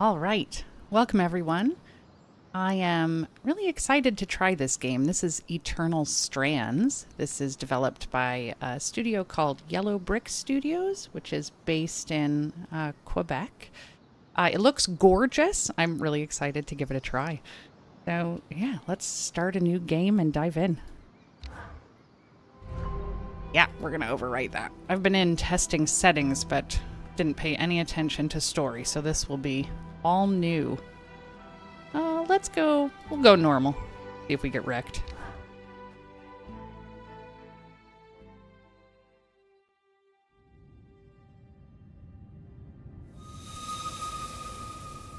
All right. Welcome, everyone. I am really excited to try this game. This is Eternal Strands. This is developed by a studio called Yellow Brick Studios, which is based in Quebec. It looks gorgeous. I'm really excited to give it a try. So, yeah, let's start a new game and dive in. Yeah, we're going to overwrite that. I've been in testing settings, but didn't pay any attention to story, so this will be all new. Let's go. We'll go normal. See if we get wrecked.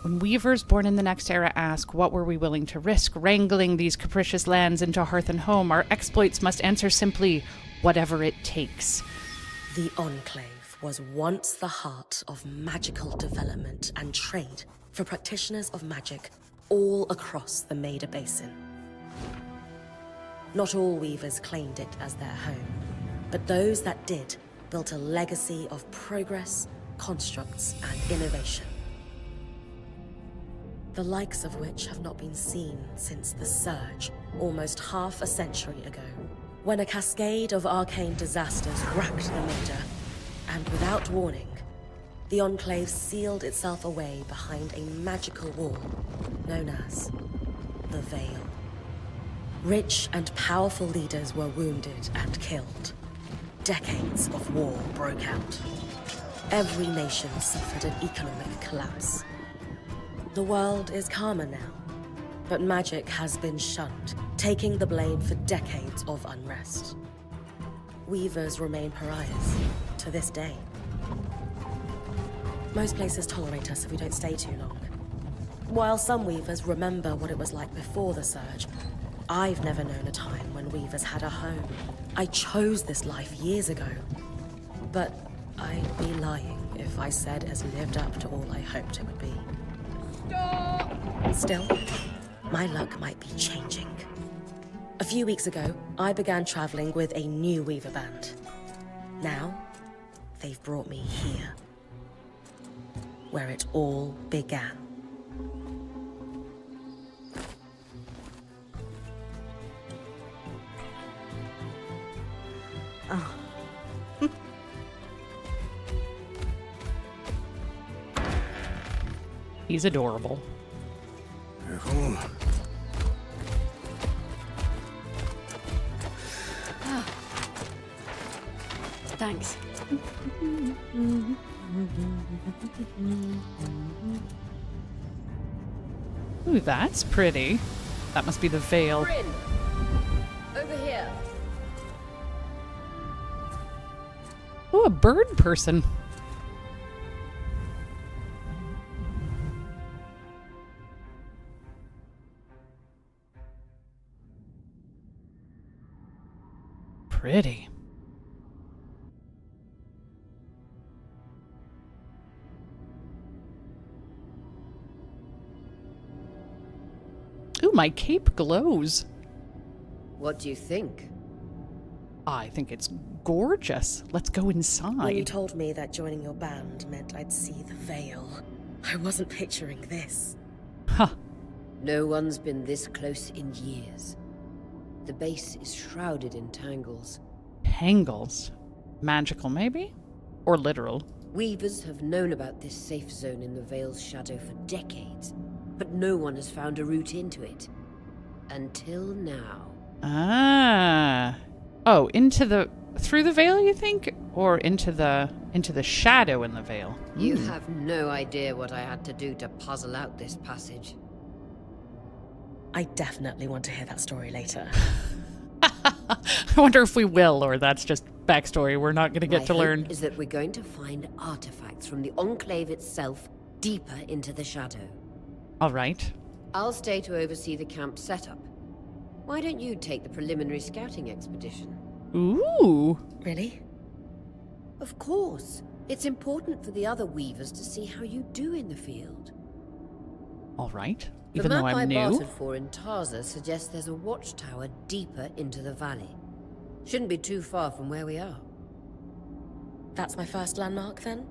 When weavers born in the next era ask, what were we willing to risk wrangling these capricious lands into hearth and home, our exploits must answer simply, whatever it takes. The Enclave was once the heart of magical development and trade for practitioners of magic all across the Maida Basin. Not all weavers claimed it as their home, but those that did built a legacy of progress, constructs, and innovation. The likes of which have not been seen since the Surge, almost half a century ago, when a cascade of arcane disasters racked the Maida, and without warning, the Enclave sealed itself away behind a magical wall known as the Veil. Rich and powerful leaders were wounded and killed. Decades of war broke out. Every nation suffered an economic collapse. The world is calmer now, but magic has been shunned, taking the blame for decades of unrest. Weavers remain pariahs to this day. Most places tolerate us if we don't stay too long. While some weavers remember what it was like before the Surge, I've never known a time when weavers had a home. I chose this life years ago, but I'd be lying if I said it's lived up to all I hoped it would be. Stop! Still, my luck might be changing. A few weeks ago, I began traveling with a new weaver band. Now, they've brought me here, where it all began. Oh. He's adorable. Oh. Thanks. Ooh, that's pretty. That must be the Veil. Brynn! Over here. Ooh, a bird person. Pretty. Ooh, my cape glows. What do you think? I think it's gorgeous. Let's go inside. When you told me that joining your band meant I'd see the Veil, I wasn't picturing this. Huh. No one's been this close in years. The base is shrouded in tangles. Tangles. Magical, maybe? Or literal. Weavers have known about this safe zone in the Veil's shadow for decades, but no one has found a route into it. Until now. Ah. Oh, through the Veil, you think? Or into the shadow in the Veil? You have no idea what I had to do to puzzle out this passage. I definitely want to hear that story later. I wonder if we will, or that's just backstory we're not going to get to learn. My hope is that we're going to find artifacts from the Enclave itself deeper into the shadow. All right. I'll stay to oversee the camp setup. Why don't you take the preliminary scouting expedition? Ooh. Really? Of course. It's important for the other weavers to see how you do in the field. All right. The Even though map I I'm new. bartered for in Tarza suggests there's a watchtower deeper into the valley. Shouldn't be too far from where we are. That's my first landmark, then?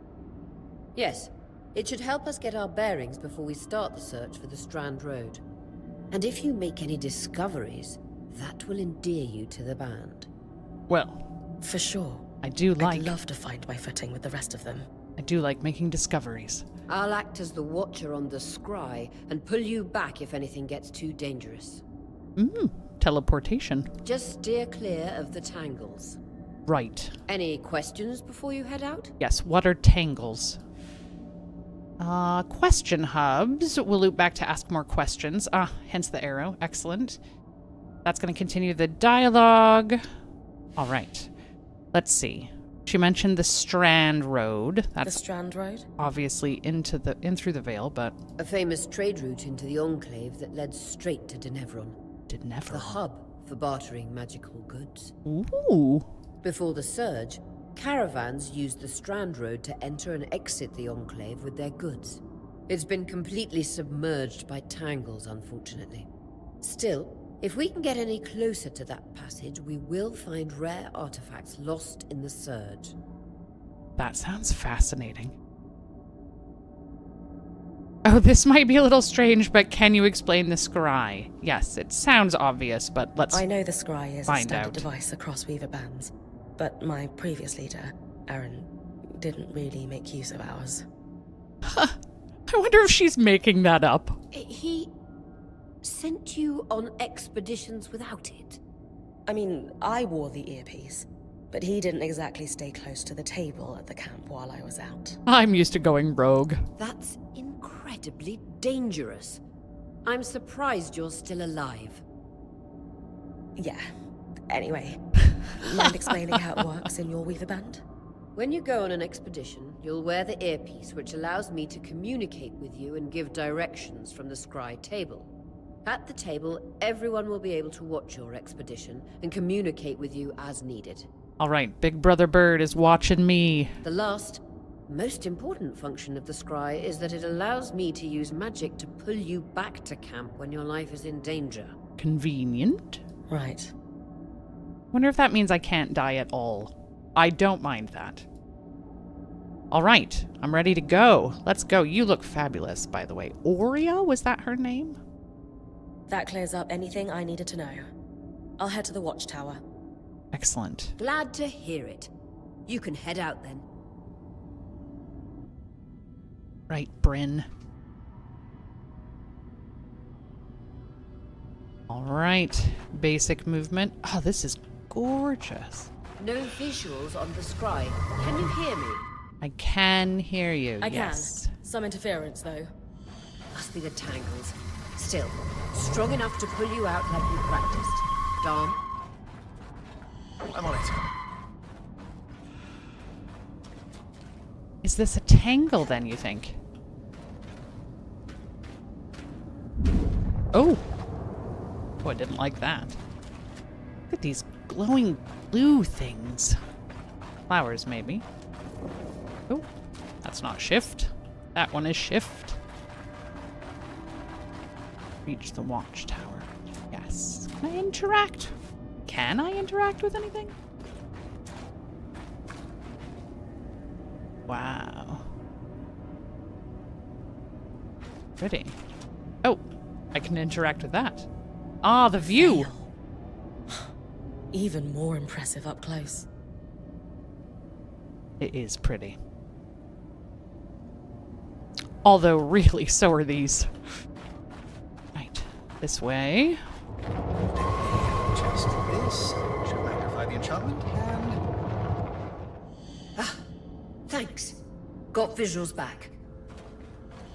Yes. It should help us get our bearings before we start the search for the Strand Road. And if you make any discoveries, that will endear you to the band. Well, For sure. I do like... I'd love to find my footing with the rest of them. I do like making discoveries. I'll act as the watcher on the scry and pull you back if anything gets too dangerous. Teleportation. Just steer clear of the tangles. Right. Any questions before you head out? Yes, what are tangles? Question hubs. We'll loop back to ask more questions. Hence the arrow. Excellent. That's going to continue the dialogue. All right. Let's see. She mentioned the Strand Road. That's The Strand Road? obviously in through the Vale, but A famous trade route into the Enclave that led straight to Denevron. did never. The hub for bartering magical goods. Ooh. Before the Surge, caravans used the Strand Road to enter and exit the Enclave with their goods. It's been completely submerged by tangles, unfortunately. Still, if we can get any closer to that passage, we will find rare artifacts lost in the Surge. That sounds fascinating. Oh, this might be a little strange, but can you explain the scry? Yes, it sounds obvious, but let's... I know the scry is a find standard out. device across Weaver bands, but my previous leader, Aaron, didn't really make use of ours. I wonder if she's making that up. He sent you on expeditions without it? I mean, I wore the earpiece, but he didn't exactly stay close to the table at the camp while I was out. I'm used to going rogue. That's incredibly dangerous. I'm surprised you're still alive. Yeah. Anyway, mind explaining how it works in your Weaver band? When you go on an expedition, you'll wear the earpiece, which allows me to communicate with you and give directions from the scry table. At the table, everyone will be able to watch your expedition and communicate with you as needed. All right, Big Brother Bird is watching me. The last, most important function of the scry is that it allows me to use magic to pull you back to camp when your life is in danger. Convenient. Right. Wonder if that means I can't die at all. I don't mind that. All right, I'm ready to go. Let's go. You look fabulous, by the way. Aurea, was that her name? That clears up anything I needed to know. I'll head to the watchtower. Excellent. Glad to hear it. You can head out then. Right, Brynn. All right, basic movement. Oh, this is gorgeous. No visuals on the scry. Can you hear me? I can hear you, I yes. can. Some interference, though. Must be the tangles. Still, strong enough to pull you out like you practiced. Dom? I'm on it. Is this a tangle, then, you think? Oh! Oh, I didn't like that. Look at these glowing blue things. Flowers, maybe. Oh, that's not shift. That one is shift. Reach the watchtower. Yes. Can I interact? Can I interact with anything? Wow. Pretty. Oh, I can interact with that. Ah, the view! Veil. Even more impressive up close. It is pretty. Although, really, so are these. Right, this way. Just this should magnify the enchantment, and Thanks. Got visuals back.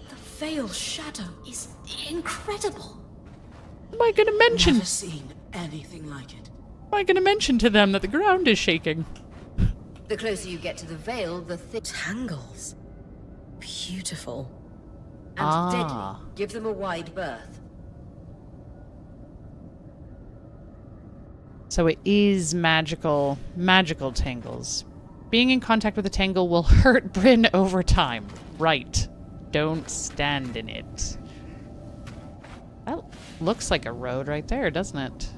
The Veil shadow is incredible. Am I gonna mention? Never seen anything like it. Am I gonna mention to them that the ground is shaking? The closer you get to the veil, the thick Tangles. Beautiful. and Ah. deadly. Give them a wide berth. So it is magical tangles. Being in contact with a tangle will hurt Brynn over time. Right. Don't stand in it. That looks like a road right there, doesn't it?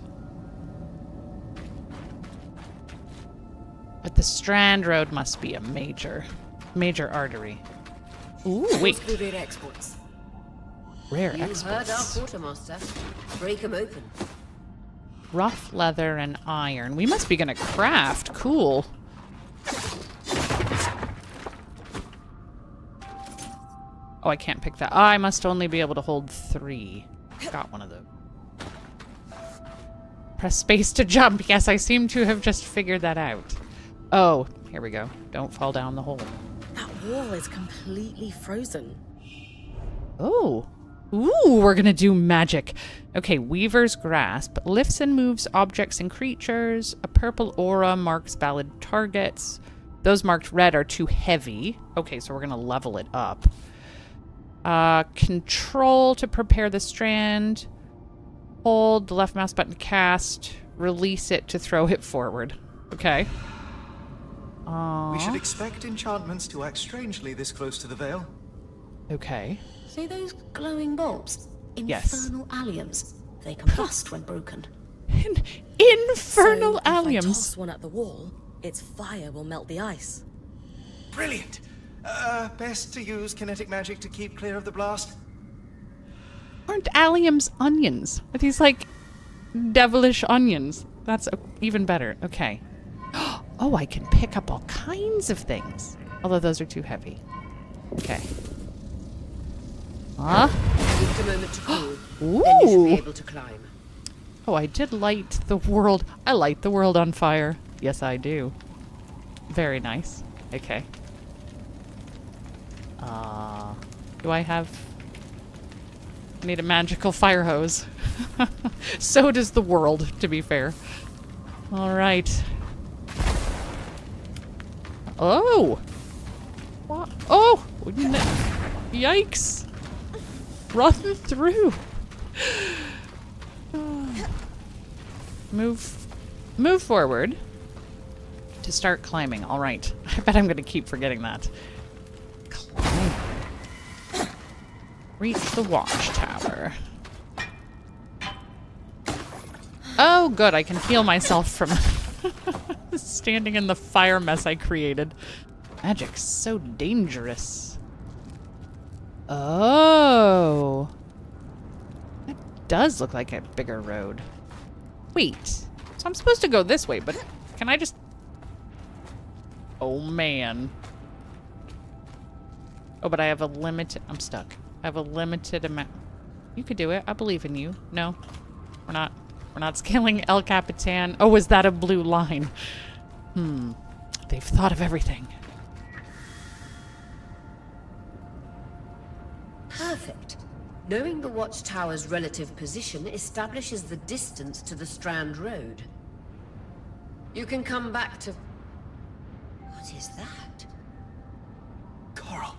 But the Strand Road must be a major artery. Ooh, wait. Through their exports. Rare You heard our exports. quartermaster. Break 'em open. Rough leather and iron. We must be gonna craft. Cool. Oh, I can't pick that. I must only be able to hold 3. Got one of those. Press space to jump. Yes, I seem to have just figured that out. Oh, here we go. Don't fall down the hole. That wall is completely frozen. Oh. Ooh, we're gonna do magic. Okay, Weaver's Grasp. Lifts and moves objects and creatures. A purple aura marks valid targets. Those marked red are too heavy. Okay, so we're gonna level it up. Control to prepare the strand. Hold the left mouse button to cast. Release it to throw it forward. Okay. We should expect enchantments to act strangely this close to the veil. Okay. See those glowing bulbs? Yes. Infernal alliums. They combust when broken. Infernal So if I alliums. toss one at the wall, its fire will melt the ice. Brilliant! Best to use kinetic magic to keep clear of the blast? Aren't alliums onions? Are these like devilish onions? That's even better. Okay. Oh, I can pick up all kinds of things. Although those are too heavy. Okay. Huh? Just a moment to cool. Ooh. Then you should be able to climb. Oh, I did light the world. I light the world on fire. Yes, I do. Very nice. Okay. Do I have... I need a magical fire hose. So does the world, to be fair. All right. Oh! What? Oh! Yikes! Run through! Move forward to start climbing. All right. I bet I'm going to keep forgetting that. Climb. Reach the watchtower. Oh, good. I can heal myself from standing in the fire mess I created. Magic's so dangerous. Oh. That does look like a bigger road. Wait. So I'm supposed to go this way, but can I just... Oh, man. Oh, but I have a limited... I'm stuck. I have a limited amount... You could do it. I believe in you. No. We're not. We're not scaling El Capitan. Oh, is that a blue line? They've thought of everything. Perfect. Knowing the watchtower's relative position establishes the distance to the Strand Road. You can come back to... What is that? Coral.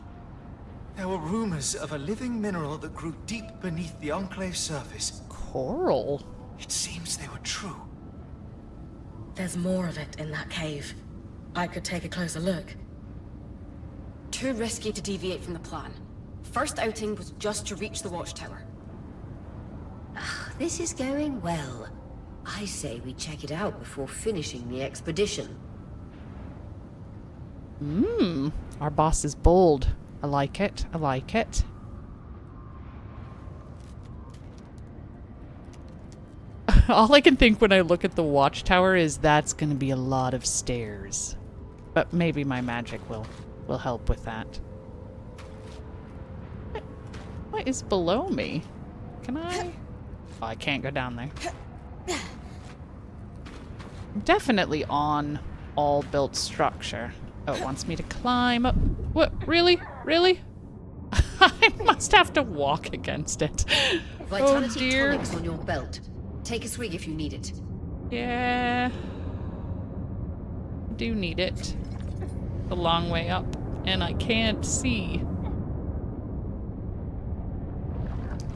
There were rumors of a living mineral that grew deep beneath the Enclave's surface. Coral? It seems they were true. There's more of it in that cave. I could take a closer look. Too risky to deviate from the plan. First outing was just to reach the watchtower. This is going well. I say we check it out before finishing the expedition. Our boss is bold. I like it. I like it. All I can think when I look at the watchtower is that's going to be a lot of stairs. But maybe my magic will help with that. What is below me? Can I? Oh, I can't go down there. I'm definitely on all built structure. Oh, it wants me to climb up. What? Really? Really? I must have to walk against it. Oh Vitality dear. tonics on your belt. Take a swig if you need it. Yeah. Do need it. A long way up, and I can't see.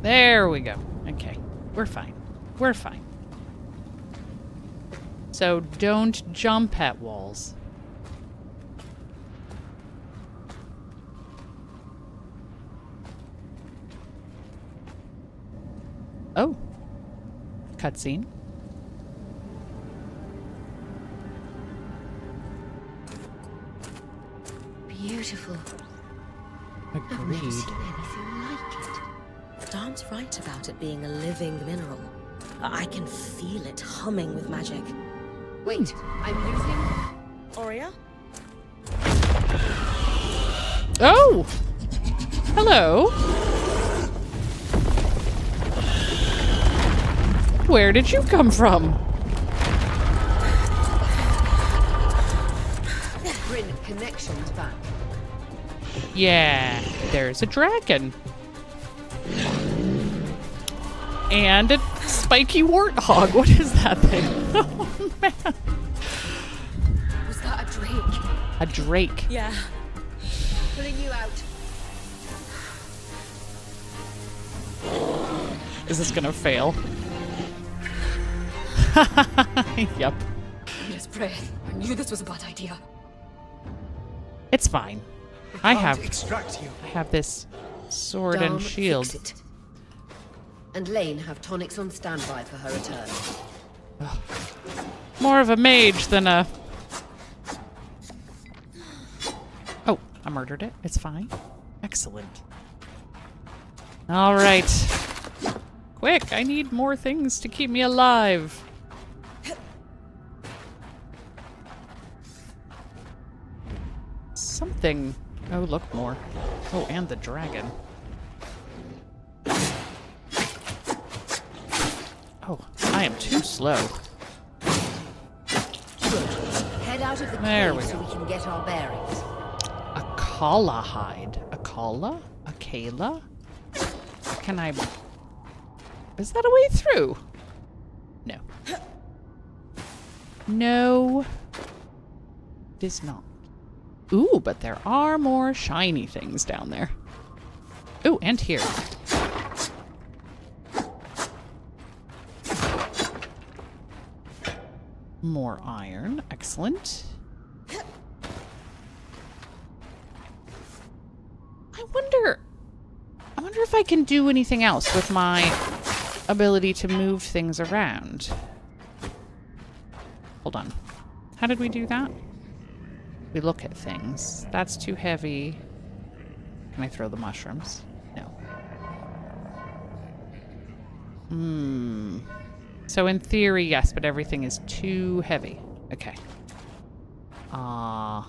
There we go. Okay. We're fine. We're fine. So don't jump at walls. Oh. Cutscene. Beautiful. Agreed. anything like it. Darn's right about it being a living mineral. I can feel it humming with magic. Wait, I'm losing... Aurea? Oh! Hello. Where did you come from? Brynn, connections back. Yeah, there's a dragon. And a spiky warthog. What is that thing? Oh, man. Was that a drake? A drake. Yeah. Pulling you out. Is this gonna fail? Yep. Yes, breath. I knew this was a bad idea. It's fine. I Can't have extract you. this sword Darn, and shield. fix it. And Lane have tonics on standby for her return. More of a mage than a... Oh, I murdered it. It's fine. Excellent. All right. Quick, I need more things to keep me alive. Something... Oh, look more. Oh, and the dragon. Oh, I am too slow. Good. Head out of the There cave we so go. we can get our bearings. A Kala hide. A Kala? A Kayla? Can I... Is that a way through? No. No. It is not. Ooh, but there are more shiny things down there. Ooh, and here. More iron. Excellent. I wonder if I can do anything else with my ability to move things around. Hold on. How did we do that? We look at things. That's too heavy. Can I throw the mushrooms? No. So in theory, yes, but everything is too heavy. Okay. That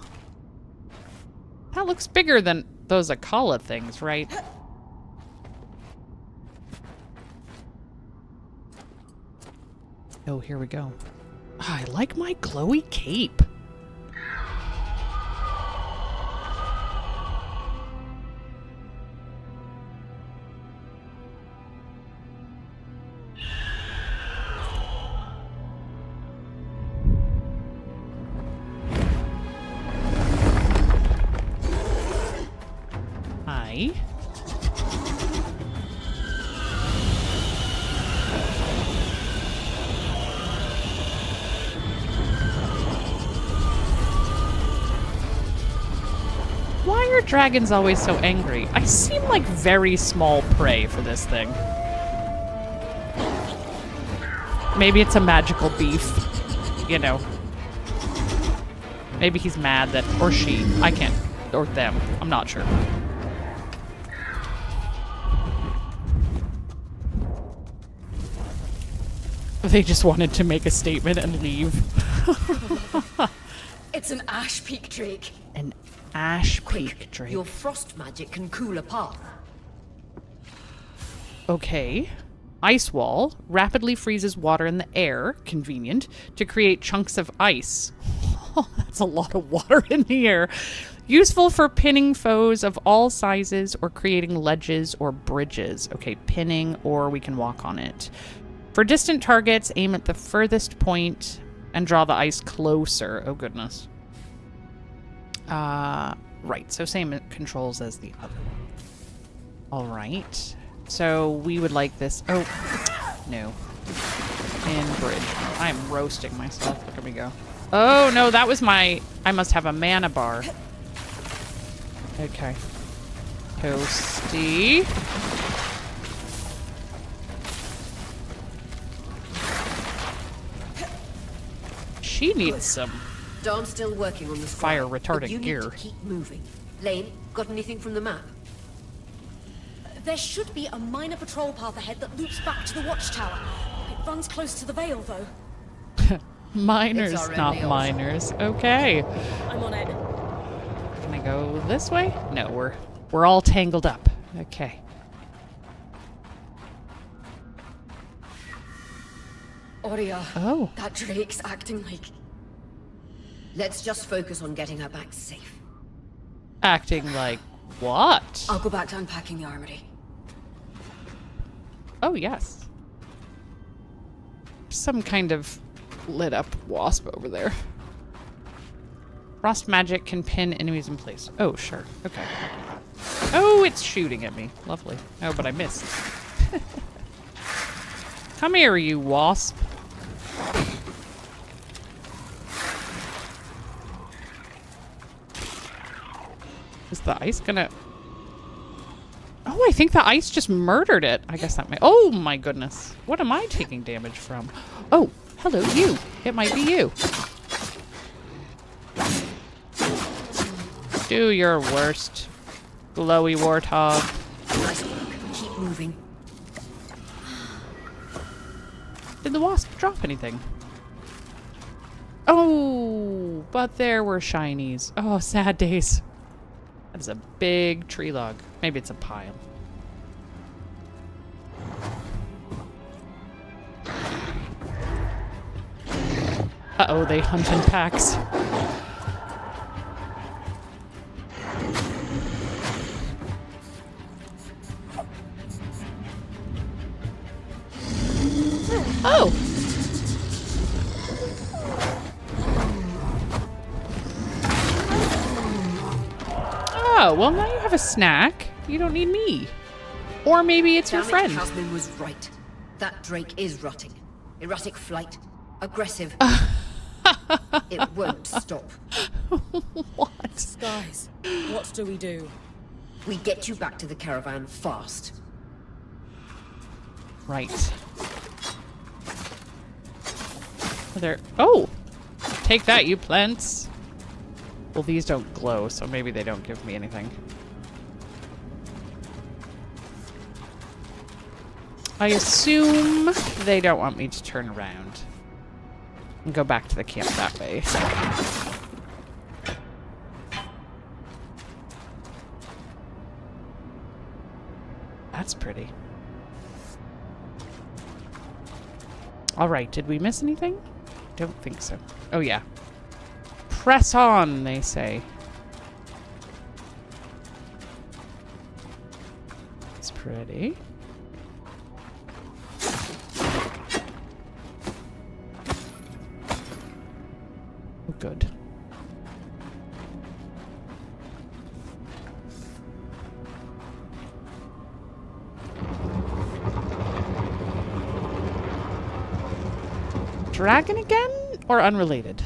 looks bigger than those Akala things, right? Oh, here we go. I like my glowy cape. Hi. Why are dragons always so angry? I seem like very small prey for this thing. Maybe it's a magical beef, you know. Maybe he's mad that, or she, I can't, or them, I'm not sure. They just wanted to make a statement and leave. It's an Ash Peak Drake. An Ash Peak Drake. Your frost magic can cool a path. Okay. Ice wall rapidly freezes water in the air, convenient, to create chunks of ice. Oh, that's a lot of water in the air. Useful for pinning foes of all sizes or creating ledges or bridges. Okay, pinning, or we can walk on it. For distant targets, aim at the furthest point and draw the ice closer. Oh, goodness. Right, so same controls as the other one. All right. So we would like this. Oh, no. In bridge. I am roasting myself. Look at me go. Oh, no, that was my... I must have a mana bar. Okay. Toasty. She needs some Dawn's still working on the fire scribe, retardant but you gear. need to keep moving. Lane, got anything from the map? There should be a minor patrol path ahead that loops back to the watchtower. It runs close to the Vale, though. Miners, It's our not only option. miners. Okay. I'm on it. Can I go this way? No, we're all tangled up. Okay. Aurea. Oh. That Drake's acting like... Let's just focus on getting her back safe. Acting like what? I'll go back to unpacking the armory. Oh, yes. Some kind of lit up wasp over there. Frost magic can pin enemies in place. Oh, sure. Okay. Oh, it's shooting at me. Lovely. Oh, but I missed. Come here, you wasp. Is the ice gonna... Oh, I think the ice just murdered it. I guess that may... Oh, my goodness. What am I taking damage from? Oh, hello, you. It might be you. Do your worst, glowy warthog. Nice work. Keep moving. Did the wasp drop anything? Oh, but there were shinies. Oh, sad days. That is a big tree log. Maybe it's a pile. Uh-oh, they hunt in packs. Oh! Oh, well now you have a snack. You don't need me. Or maybe it's your Damn it, friend. Hasman was right. That Drake is rotting. Erratic flight. Aggressive. It won't stop. What? Guys, what do we do? We get you back to the caravan fast. Right. There. Oh! Take that, you plants. Well, these don't glow, so maybe they don't give me anything. I assume they don't want me to turn around and go back to the camp that way. That's pretty. All right, did we miss anything? Don't think so. Oh, yeah. Press on, they say. It's pretty. Oh, good. Dragon again? Or unrelated?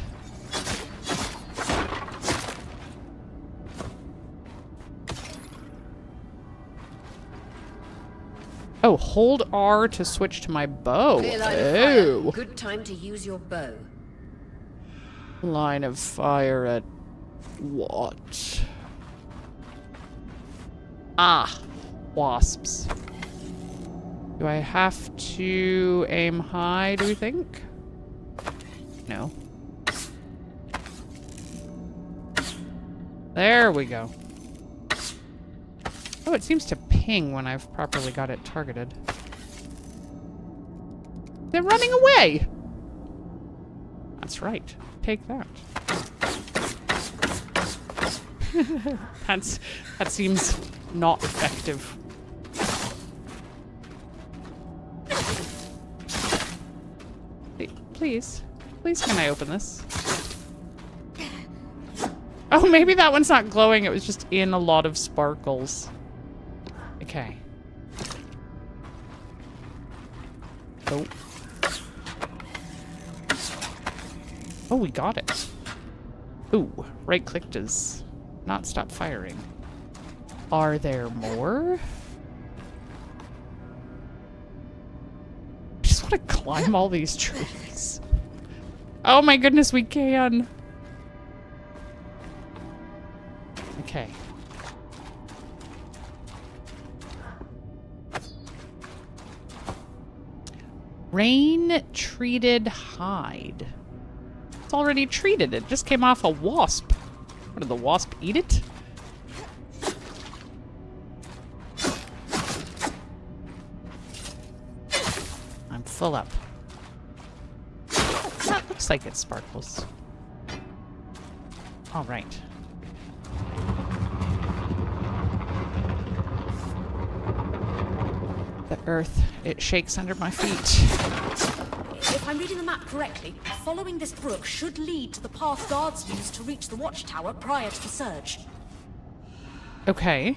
Oh, hold R to switch to my bow. Clear line of fire. Good time to use your bow. Line of fire at what? Ah, wasps. Do I have to aim high, do we think? No. There we go. Oh, it seems to ping when I've properly got it targeted. They're running away! That's right. Take that. That seems not effective. Please. Please can I open this? Oh, maybe that one's not glowing. It was just in a lot of sparkles. Okay. Oh. Oh, we got it. Ooh, right click does not stop firing. Are there more? I just want to climb all these trees. Oh my goodness, we can. Rain-treated hide. It's already treated. It just came off a wasp. What, did the wasp eat it? I'm full up. That looks like it sparkles. All right. The earth, it shakes under my feet. If I'm reading the map correctly, following this brook should lead to the path guards used to reach the watchtower prior to the surge. Okay.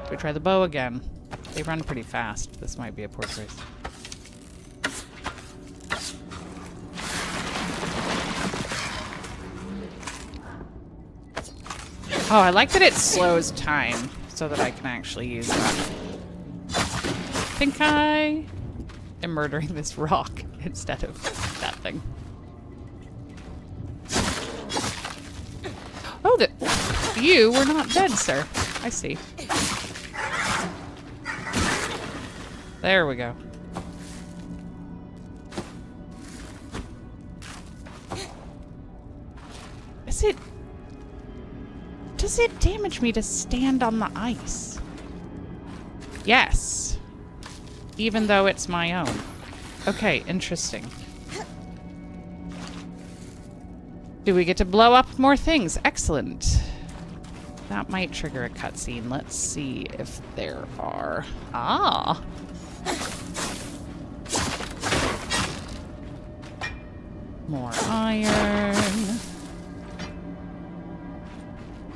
We try the bow again. They run pretty fast. This might be a poor choice. Oh, I like that it slows time so that I can actually use that. I think I am murdering this rock instead of that thing. Oh, you were not dead, sir. I see. There we go. Does it damage me to stand on the ice? Yes. Even though it's my own. Okay, interesting. Do we get to blow up more things? Excellent. That might trigger a cutscene. Let's see if there are. Ah! More iron.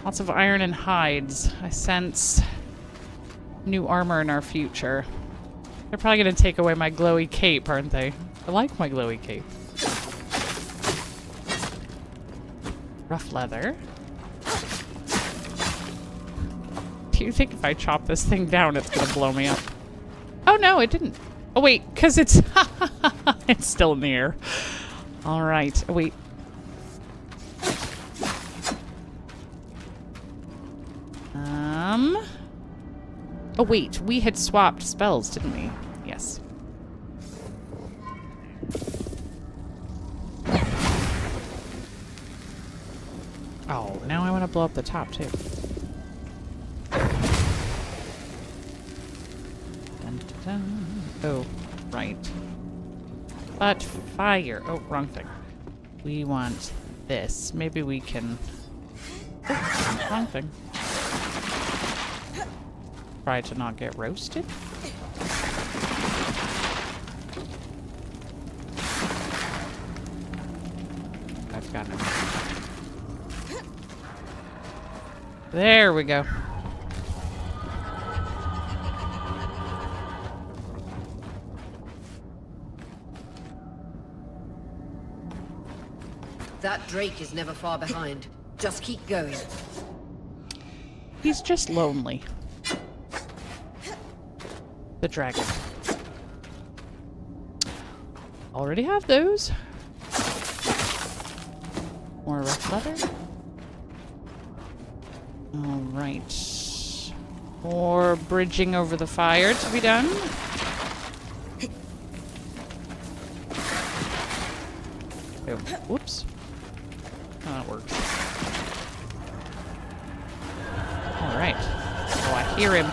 Lots of iron and hides. I sense new armor in our future. They're probably going to take away my glowy cape, aren't they? I like my glowy cape. Rough leather. Do you think if I chop this thing down, it's going to blow me up? Oh, no, it didn't. Oh, wait, because it's... it's still in the air. All right. Oh, wait. Oh, wait. We had swapped spells, didn't we? Yes. Oh, now I want to blow up the top, too. Dun, dun, dun. Oh, right. But fire. Oh, wrong thing. We want this. Maybe we can... Oh, wrong thing. Try to not get roasted. I've got it. There we go. That Drake is never far behind. Just keep going. He's just lonely. The dragon. Already have those. More rough leather. Alright. More bridging over the fire to be done. Oh, whoops. Oh, that works. Alright. Oh, I hear him.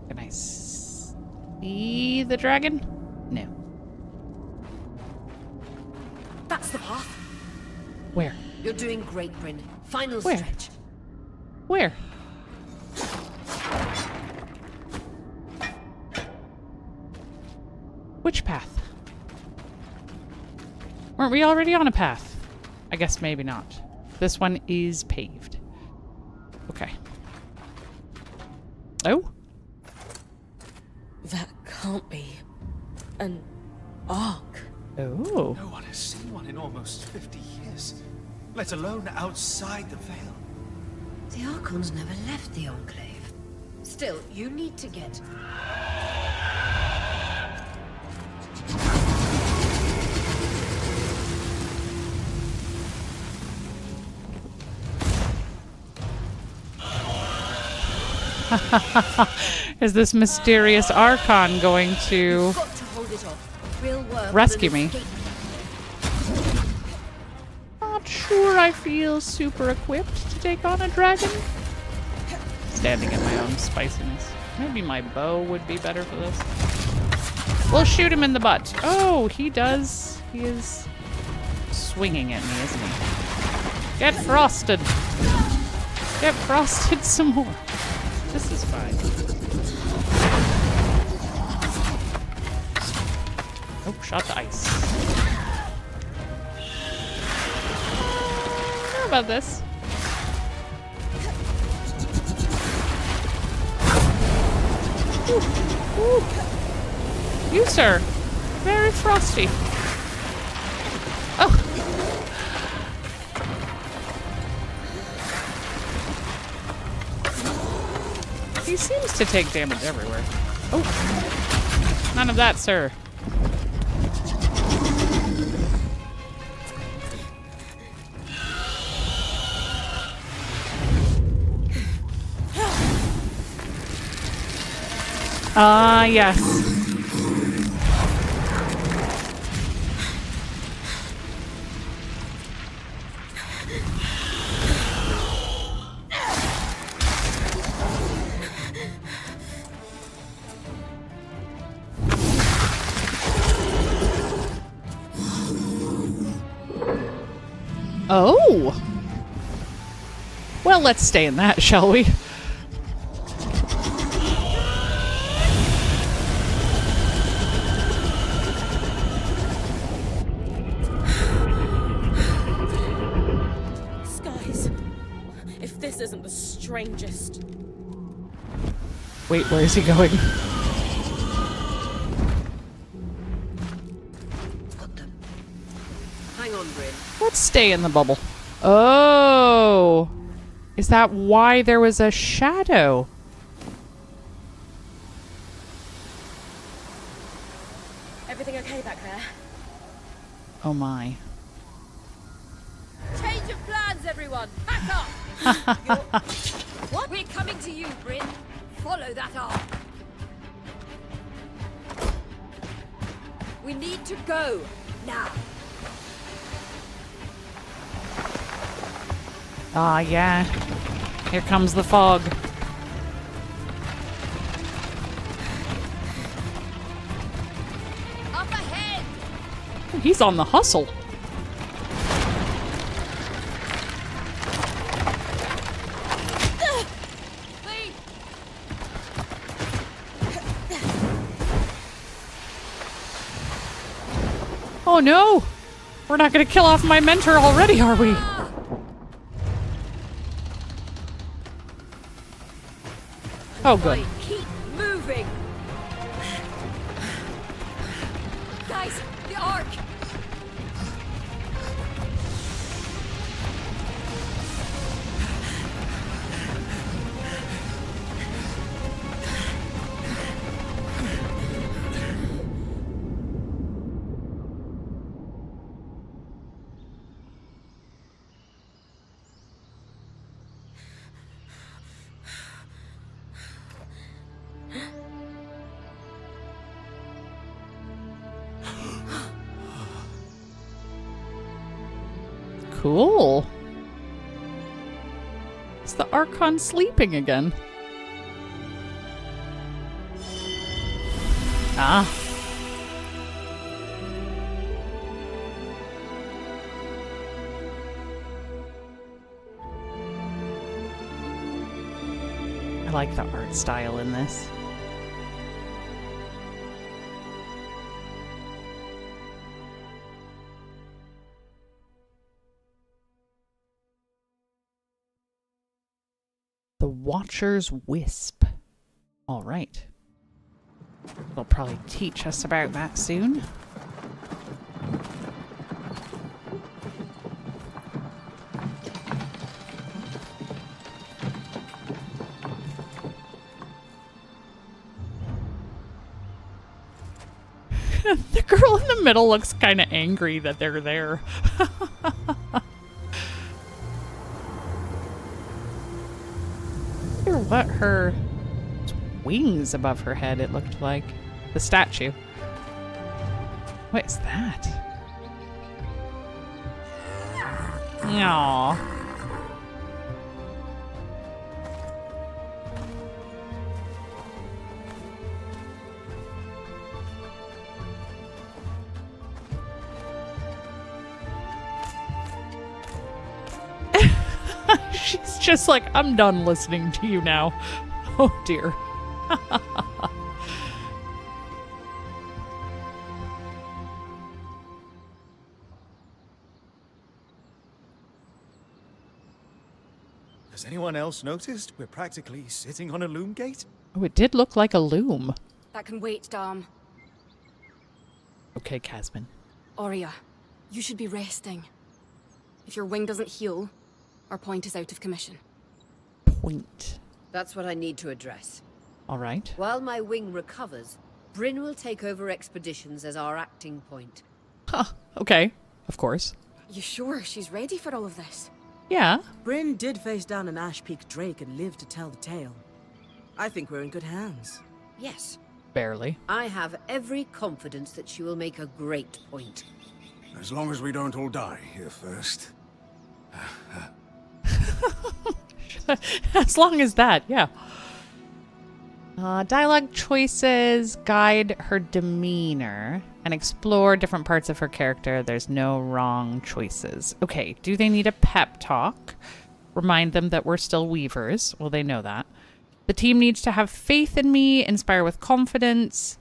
Can I see the dragon? No. That's the path. Where? You're doing great, Brynn. Final Where? stretch. Where? Which path? Weren't we already on a path? I guess maybe not. This one is paved. Okay. Oh? That can't be an ark. Oh. No one has seen one in almost 50 years, let alone outside the Veil. The Archons never left the Enclave. Still, you need to get... Is this mysterious Archon going to Got to hold it off. We'll work on rescue an me? escape. Not sure I feel super equipped to take on a dragon. Standing in my own spiciness. Maybe my bow would be better for this. We'll shoot him in the butt. Oh, he does. He is swinging at me, isn't he? Get frosted. Get frosted some more. This is fine. Oh, shot the ice. How about this? Ooh, ooh. You, sir. Very frosty. Oh. He seems to take damage everywhere. Oh. None of that, sir. Ah, yes. Oh! Well, let's stay in that, shall we? Skies. If this isn't the strangest. Wait, where is he going? Got them. Hang on, Brynn. Let's stay in the bubble. Oh! Is that why there was a shadow? Everything okay back there? Oh my. Change of plans, everyone! Back up! What? We're coming to you, Brynn. Follow that arc. We need to go now. Ah, yeah. Here comes the fog. Up ahead! He's on the hustle. Please! Oh no! We're not gonna kill off my mentor already, are we? Oh, good. Right, keep moving! Guys, the arc! Cool. Is the Archon sleeping again? Ah. I like the art style in this. The Watcher's Wisp. All right. They'll probably teach us about that soon. The girl in the middle looks kind of angry that they're there. I wonder what her wings above her head, it looked like. The statue. What is that? Aww. She's just like, I'm done listening to you now. Oh dear. Has anyone else noticed we're practically sitting on a loom gate? Oh, it did look like a loom. That can wait, Dom. Okay, Casman. Aurea, you should be resting. If your wing doesn't heal, our point is out of commission. Point. That's what I need to address. All right. While my wing recovers, Brynn will take over expeditions as our acting point. Huh. Okay. Of course. You sure she's ready for all of this? Yeah. Brynn did face down an Ash Peak Drake and lived to tell the tale. I think we're in good hands. Yes, Barely. I have every confidence that she will make a great point. As long as we don't all die here first. As long as that, yeah. Dialogue choices guide her demeanor and explore different parts of her character. There's no wrong choices. Okay, do they need a pep talk? Remind them that we're still weavers. Well, they know that. The team needs to have faith in me, inspire with confidence.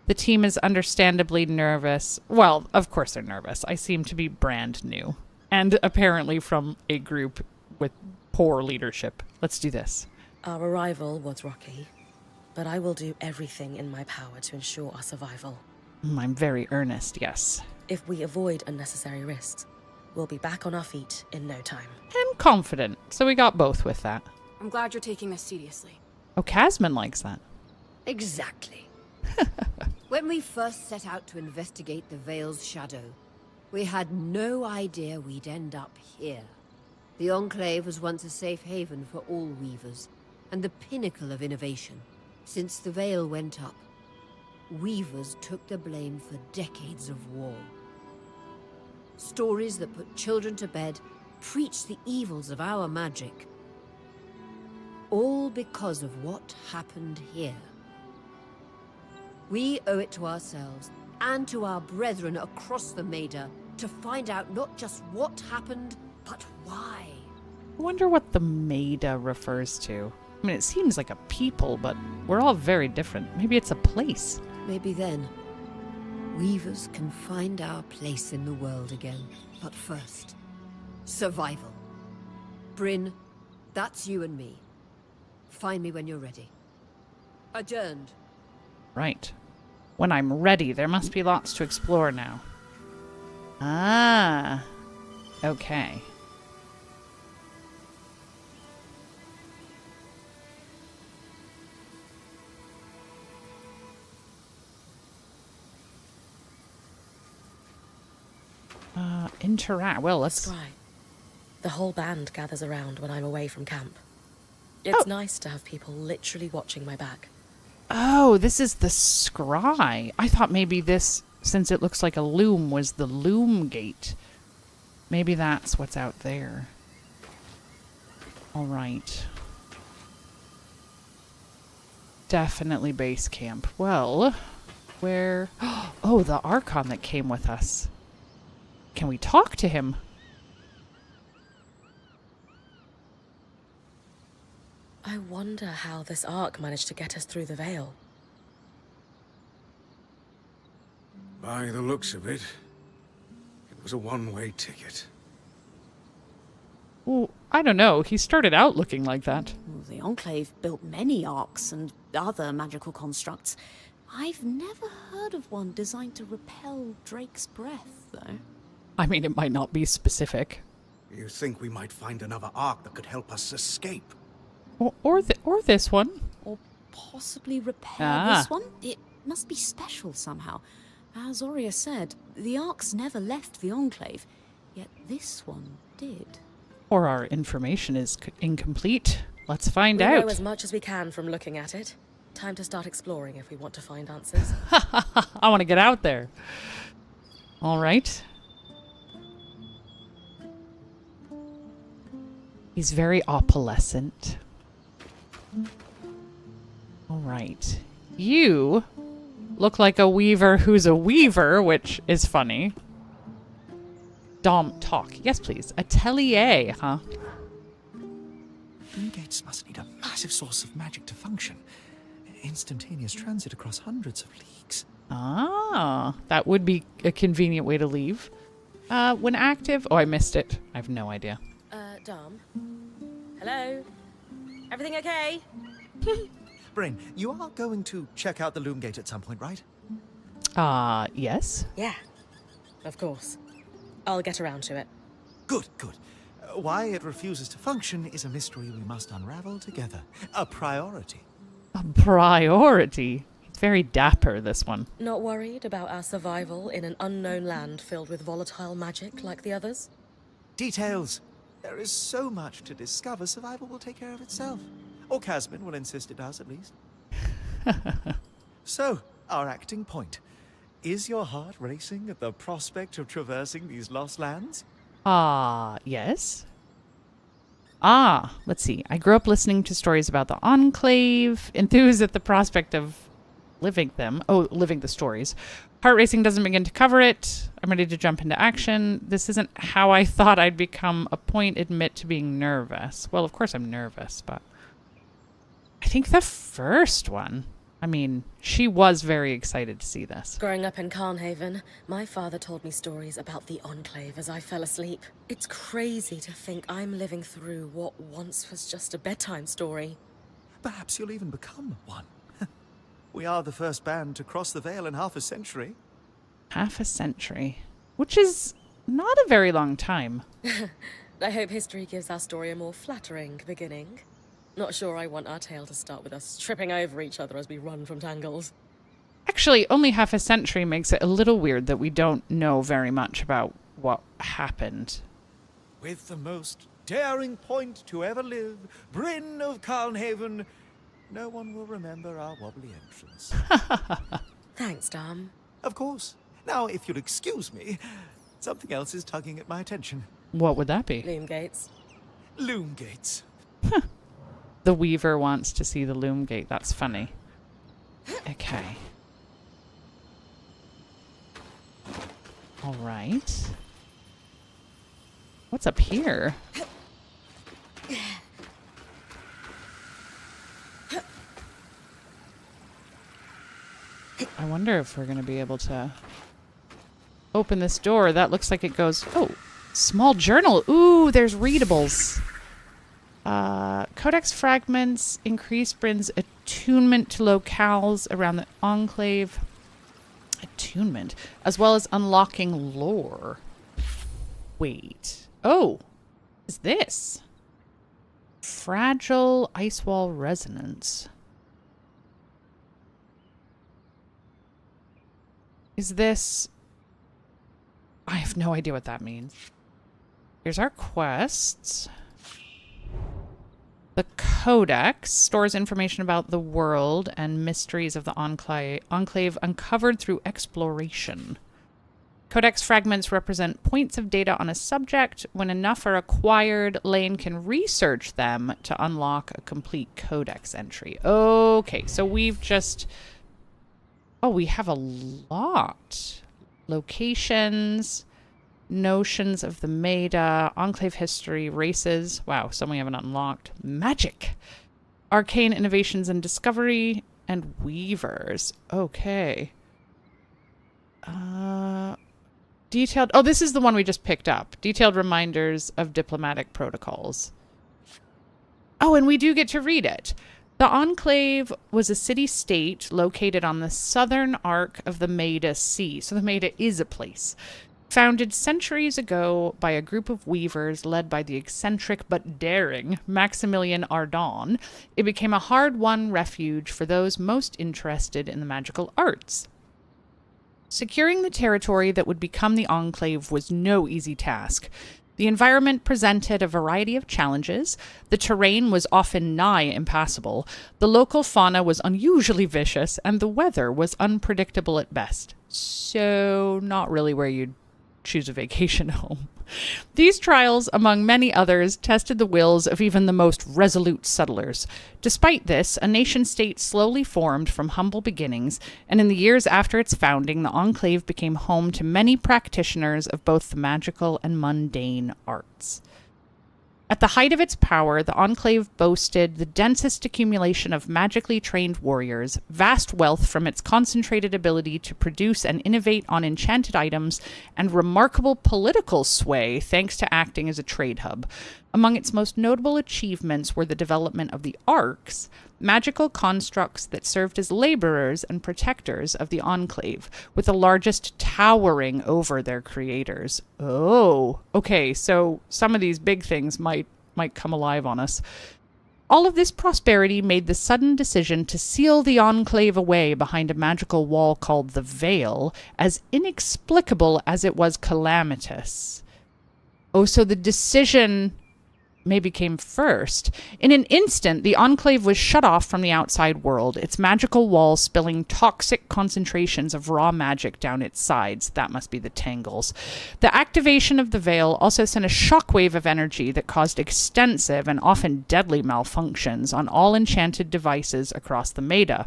The team is understandably nervous. Well, of course they're nervous. I seem to be brand new. And apparently from a group with poor leadership. Let's do this. Our arrival was rocky, but I will do everything in my power to ensure our survival. I'm very earnest, yes. If we avoid unnecessary risks, we'll be back on our feet in no time. And confident. So we got both with that. I'm glad you're taking this seriously. Oh, Casman likes that. Exactly. When we first set out to investigate the Veil's shadow, we had no idea we'd end up here. The Enclave was once a safe haven for all weavers, and the pinnacle of innovation. Since the Veil went up, weavers took the blame for decades of war. Stories that put children to bed preached the evils of our magic. All because of what happened here. We owe it to ourselves and to our brethren across the Maida to find out not just what happened, but why. I wonder what the Maida refers to. I mean, it seems like a people, but we're all very different. Maybe it's a place. Maybe then, weavers can find our place in the world again. But first, survival. Brynn, that's you and me. Find me when you're ready. Adjourned. Right. When I'm ready, there must be lots to explore now. Ah. Okay. Interact. Well, let's... Scry. The whole band gathers around when I'm away from camp. It's nice to have people literally watching my back. Oh, this is the scry. I thought maybe this, since it looks like a loom, was the loom gate. Maybe that's what's out there. All right. Definitely base camp. Well, where... Oh, the Archon that came with us. Can we talk to him? I wonder how this arc managed to get us through the Veil. By the looks of it, it was a one-way ticket. Well, I don't know. He started out looking like that. Well, the Enclave built many arcs and other magical constructs. I've never heard of one designed to repel Drake's breath, though. I mean, it might not be specific. You think we might find another arc that could help us escape? Or this one. Or possibly repel Ah. this one? It must be special somehow. As Aurea said, the arcs never left the Enclave, yet this one did. Or our information is incomplete. Let's find We out. know as much as we can from looking at it. Time to start exploring if we want to find answers. I want to get out there. All right. He's very opalescent. All right. You look like a weaver who's a weaver, which is funny. Dom, talk. Yes, please. Atelier, huh? Loom gates must need a massive source of magic to function. Instantaneous transit across hundreds of leagues. Ah, that would be a convenient way to leave. When active... Oh, I missed it. I have no idea. Dom? Hello? Everything okay? Brynn, you are going to check out the loom gate at some point, right? Yes. Yeah, of course. I'll get around to it. Good, good. Why it refuses to function is a mystery we must unravel together. A priority. A priority. It's very dapper, this one. Not worried about our survival in an unknown land filled with volatile magic like the others? Details. There is so much to discover, survival will take care of itself. Or Casmin will insist it does, at least. So, our acting point. Is your heart racing at the prospect of traversing these lost lands? Yes. Let's see. I grew up listening to stories about the Enclave, enthused at the prospect of living them. Oh, living the stories. Heart racing doesn't begin to cover it. I'm ready to jump into action. This isn't how I thought I'd become a point. Admit to being nervous. Well, of course I'm nervous, but I think the first one. I mean, she was very excited to see this. Growing up in Carnhaven, my father told me stories about the Enclave as I fell asleep. It's crazy to think I'm living through what once was just a bedtime story. Perhaps you'll even become one. We are the first band to cross the Veil in half a century. Half a century. Which is not a very long time. I hope history gives our story a more flattering beginning. Not sure I want our tale to start with us tripping over each other as we run from tangles. Actually, only half a century makes it a little weird that we don't know very much about what happened. With the most daring point to ever live, Brynn of Carnhaven, no one will remember our wobbly entrance. Thanks, Dom. Of course. Now, if you'll excuse me, something else is tugging at my attention. What would that be? Loom gates. Loom gates. The Weaver wants to see the loom gate. That's funny. Okay. All right. What's up here? I wonder if we're going to be able to open this door. That looks like it goes... Oh, small journal. Ooh, there's readables. Codex fragments increase Brynn's attunement to locales around the Enclave. Attunement. As well as unlocking lore. Wait. Oh. Is this? Fragile ice wall resonance. Is this... I have no idea what that means. Here's our quests. The Codex stores information about the world and mysteries of the Enclave uncovered through exploration. Codex fragments represent points of data on a subject. When enough are acquired, Lane can research them to unlock a complete Codex entry. Okay, so we've just... Oh, we have a lot. Locations, notions of the Maida, Enclave history, races. Wow, some we haven't unlocked. Magic. Arcane innovations and discovery, and weavers. Okay. Detailed... Oh, this is the one we just picked up. Detailed reminders of diplomatic protocols. Oh, and we do get to read it. The Enclave was a city-state located on the southern arc of the Maida Sea. So the Maida is a place. Founded centuries ago by a group of weavers led by the eccentric but daring Maximilian Ardon, it became a hard-won refuge for those most interested in the magical arts. Securing the territory that would become the Enclave was no easy task. The environment presented a variety of challenges. The terrain was often nigh impassable, the local fauna was unusually vicious, and the weather was unpredictable at best. So, not really where you'd choose a vacation home. These trials, among many others, tested the wills of even the most resolute settlers. Despite this, a nation-state slowly formed from humble beginnings, and in the years after its founding, the Enclave became home to many practitioners of both the magical and mundane arts. At the height of its power, the Enclave boasted the densest accumulation of magically trained warriors, vast wealth from its concentrated ability to produce and innovate on enchanted items, and remarkable political sway thanks to acting as a trade hub. Among its most notable achievements were the development of the arcs, magical constructs that served as laborers and protectors of the Enclave, with the largest towering over their creators. Oh, okay, so some of these big things might come alive on us. All of this prosperity made the sudden decision to seal the Enclave away behind a magical wall called the Veil as inexplicable as it was calamitous. Oh, so the decision maybe came first. In an instant, the Enclave was shut off from the outside world, its magical wall spilling toxic concentrations of raw magic down its sides. That must be the tangles. The activation of the Veil also sent a shockwave of energy that caused extensive and often deadly malfunctions on all enchanted devices across the Meta.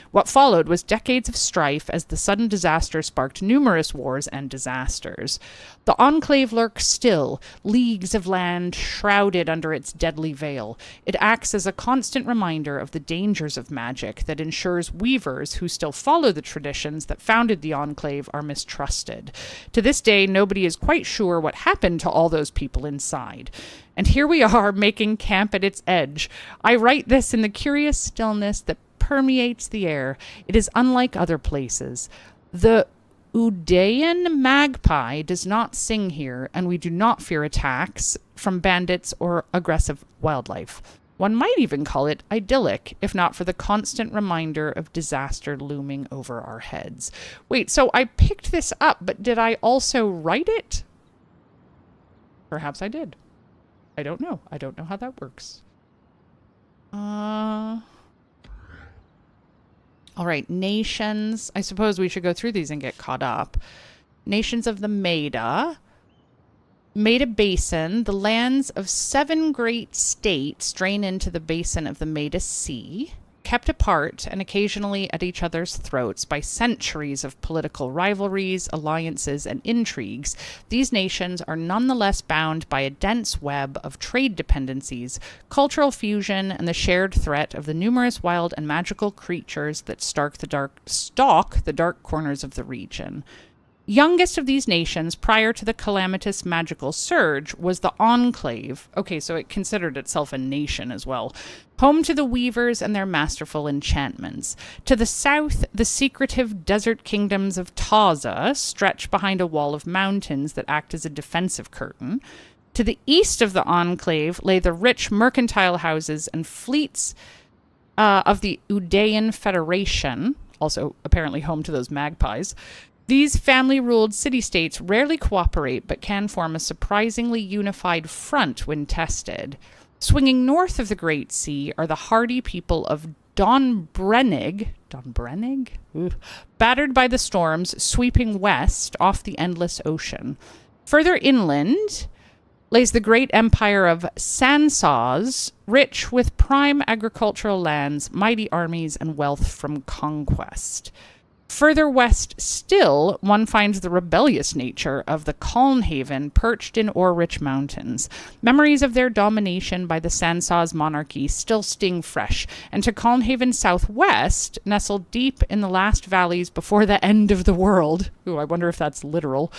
What followed was decades of strife as the sudden disaster sparked numerous wars and disasters. The Enclave lurks still, leagues of land shrouded under its deadly veil. It acts as a constant reminder of the dangers of magic that ensures weavers who still follow the traditions that founded the Enclave are mistrusted. To this day, nobody is quite sure what happened to all those people inside. And here we are, making camp at its edge. I write this in the curious stillness that permeates the air. It is unlike other places. The Udayan magpie does not sing here, and we do not fear attacks from bandits or aggressive wildlife. One might even call it idyllic, if not for the constant reminder of disaster looming over our heads. Wait, so I picked this up, but did I also write it? Perhaps I did. I don't know. I don't know how that works. All right, nations. I suppose we should go through these and get caught up. Nations of the Meta. Meta Basin. The lands of 7 great states drain into the basin of the Meta Sea, kept apart and occasionally at each other's throats by centuries of political rivalries, alliances, and intrigues. These nations are nonetheless bound by a dense web of trade dependencies, cultural fusion, and the shared threat of the numerous wild and magical creatures that stalk the dark corners of the region. Youngest of these nations, prior to the calamitous magical surge, was the Enclave. Okay, so it considered itself a nation as well. Home to the weavers and their masterful enchantments. To the south, the secretive desert kingdoms of Taza stretch behind a wall of mountains that act as a defensive curtain. To the east of the Enclave lay the rich mercantile houses and fleets of the Udayan Federation, also apparently home to those magpies. These family-ruled city-states rarely cooperate, but can form a surprisingly unified front when tested. Swinging north of the Great Sea are the hardy people of Donbrennig, battered by the storms, sweeping west off the endless ocean. Further inland lays the great empire of Sansaz, rich with prime agricultural lands, mighty armies, and wealth from conquest. Further west still, one finds the rebellious nature of the Calnhaven perched in ore-rich mountains. Memories of their domination by the Sansaz monarchy still sting fresh, and to Calnhaven southwest, nestled deep in the last valleys before the end of the world, ooh, I wonder if that's literal,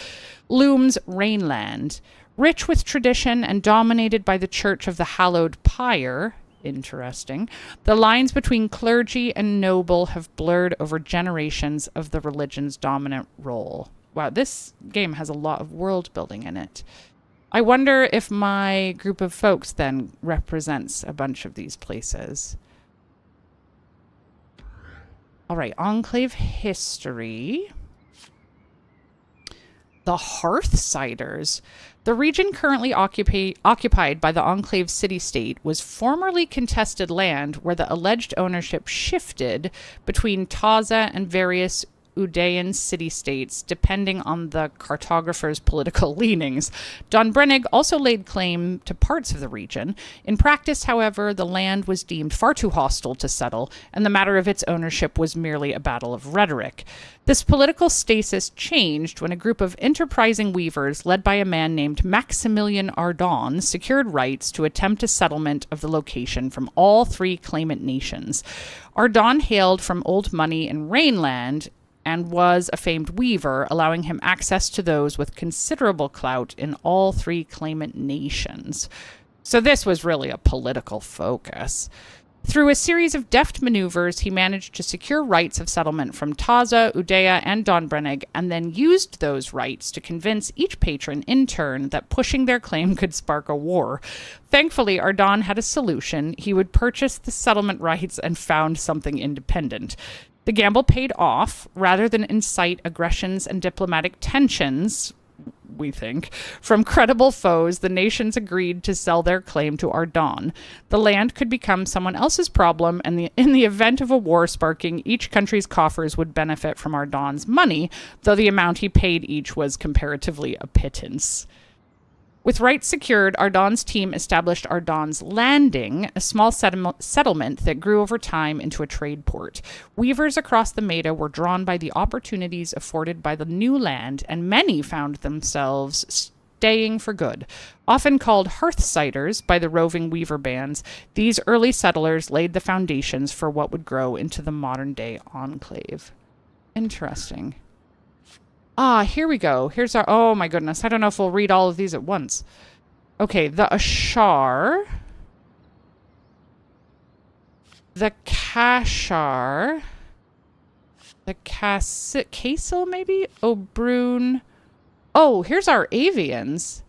looms Rainland. Rich with tradition and dominated by the Church of the Hallowed Pyre. Interesting. The lines between clergy and noble have blurred over generations of the religion's dominant role. Wow, this game has a lot of world building in it. I wonder if my group of folks then represents a bunch of these places. All right, Enclave history. The Hearthsiders. The region currently occupied by the Enclave city-state was formerly contested land where the alleged ownership shifted between Taza and various Udayan city-states, depending on the cartographer's political leanings. Don Brennig also laid claim to parts of the region. In practice, however, the land was deemed far too hostile to settle, and the matter of its ownership was merely a battle of rhetoric. This political stasis changed when a group of enterprising weavers, led by a man named Maximilian Ardon, secured rights to attempt a settlement of the location from all three claimant nations. Ardon hailed from Old Money and Rainland, and was a famed weaver, allowing him access to those with considerable clout in all three claimant nations. So this was really a political focus. Through a series of deft maneuvers, he managed to secure rights of settlement from Taza, Udea, and Don Brennig, and then used those rights to convince each patron in turn that pushing their claim could spark a war. Thankfully, Ardon had a solution. He would purchase the settlement rights and found something independent. The gamble paid off. Rather than incite aggressions and diplomatic tensions, we think, from credible foes, the nations agreed to sell their claim to Ardon. The land could become someone else's problem, and in the event of a war sparking, each country's coffers would benefit from Ardon's money, though the amount he paid each was comparatively a pittance. With rights secured, Ardon's team established Ardon's Landing, a small settlement that grew over time into a trade port. Weavers across the Maida were drawn by the opportunities afforded by the new land, and many found themselves staying for good. Often called Hearthsiders by the roving weaver bands, these early settlers laid the foundations for what would grow into the modern-day enclave. Interesting. Here we go. Here's our... Oh, my goodness. I don't know if we'll read all of these at once. Okay, the Ashar. The Kashar. The Kasel, maybe? O'Brun. Oh, here's our avians.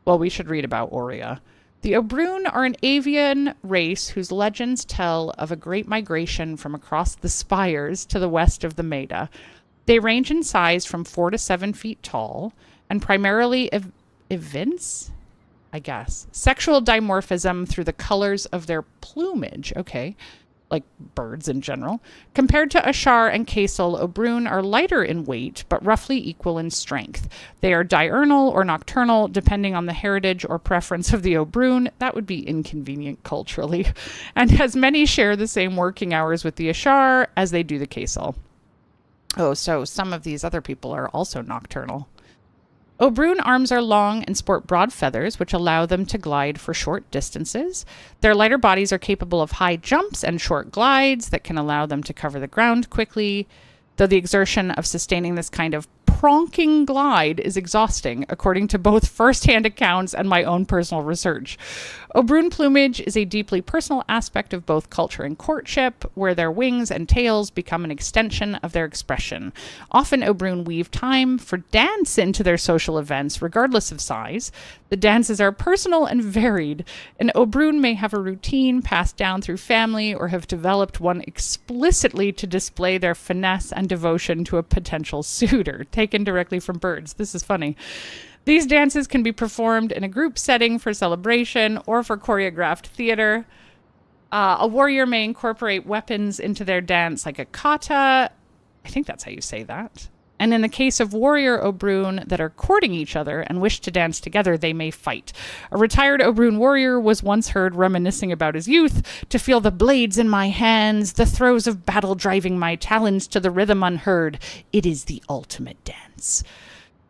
Well, we should read about Aurea. The O'Brun are an avian race whose legends tell of a great migration from across the spires to the west of the Maida. They range in size from 4 to 7 feet tall and primarily evince, I guess, sexual dimorphism through the colors of their plumage. Okay, like birds in general. Compared to Ashar and Kasel, O'Brun are lighter in weight, but roughly equal in strength. They are diurnal or nocturnal, depending on the heritage or preference of the O'Brun. That would be inconvenient culturally. And as many share the same working hours with the Ashar as they do the Kasel. Oh, so some of these other people are also nocturnal. O'Brun arms are long and sport broad feathers, which allow them to glide for short distances. Their lighter bodies are capable of high jumps and short glides that can allow them to cover the ground quickly, though the exertion of sustaining this kind of pronking glide is exhausting, according to both first-hand accounts and my own personal research. O'Brun plumage is a deeply personal aspect of both culture and courtship, where their wings and tails become an extension of their expression. Often O'Brun weave time for dance into their social events, regardless of size. The dances are personal and varied. An O'Brun may have a routine passed down through family or have developed one explicitly to display their finesse and devotion to a potential suitor, taken directly from birds. This is funny. These dances can be performed in a group setting for celebration or for choreographed theater. A warrior may incorporate weapons into their dance, like a kata. I think that's how you say that. And in the case of warrior O'Brun that are courting each other and wish to dance together, they may fight. A retired O'Brun warrior was once heard reminiscing about his youth, "To feel the blades in my hands, the throes of battle driving my talons to the rhythm unheard. It is the ultimate dance."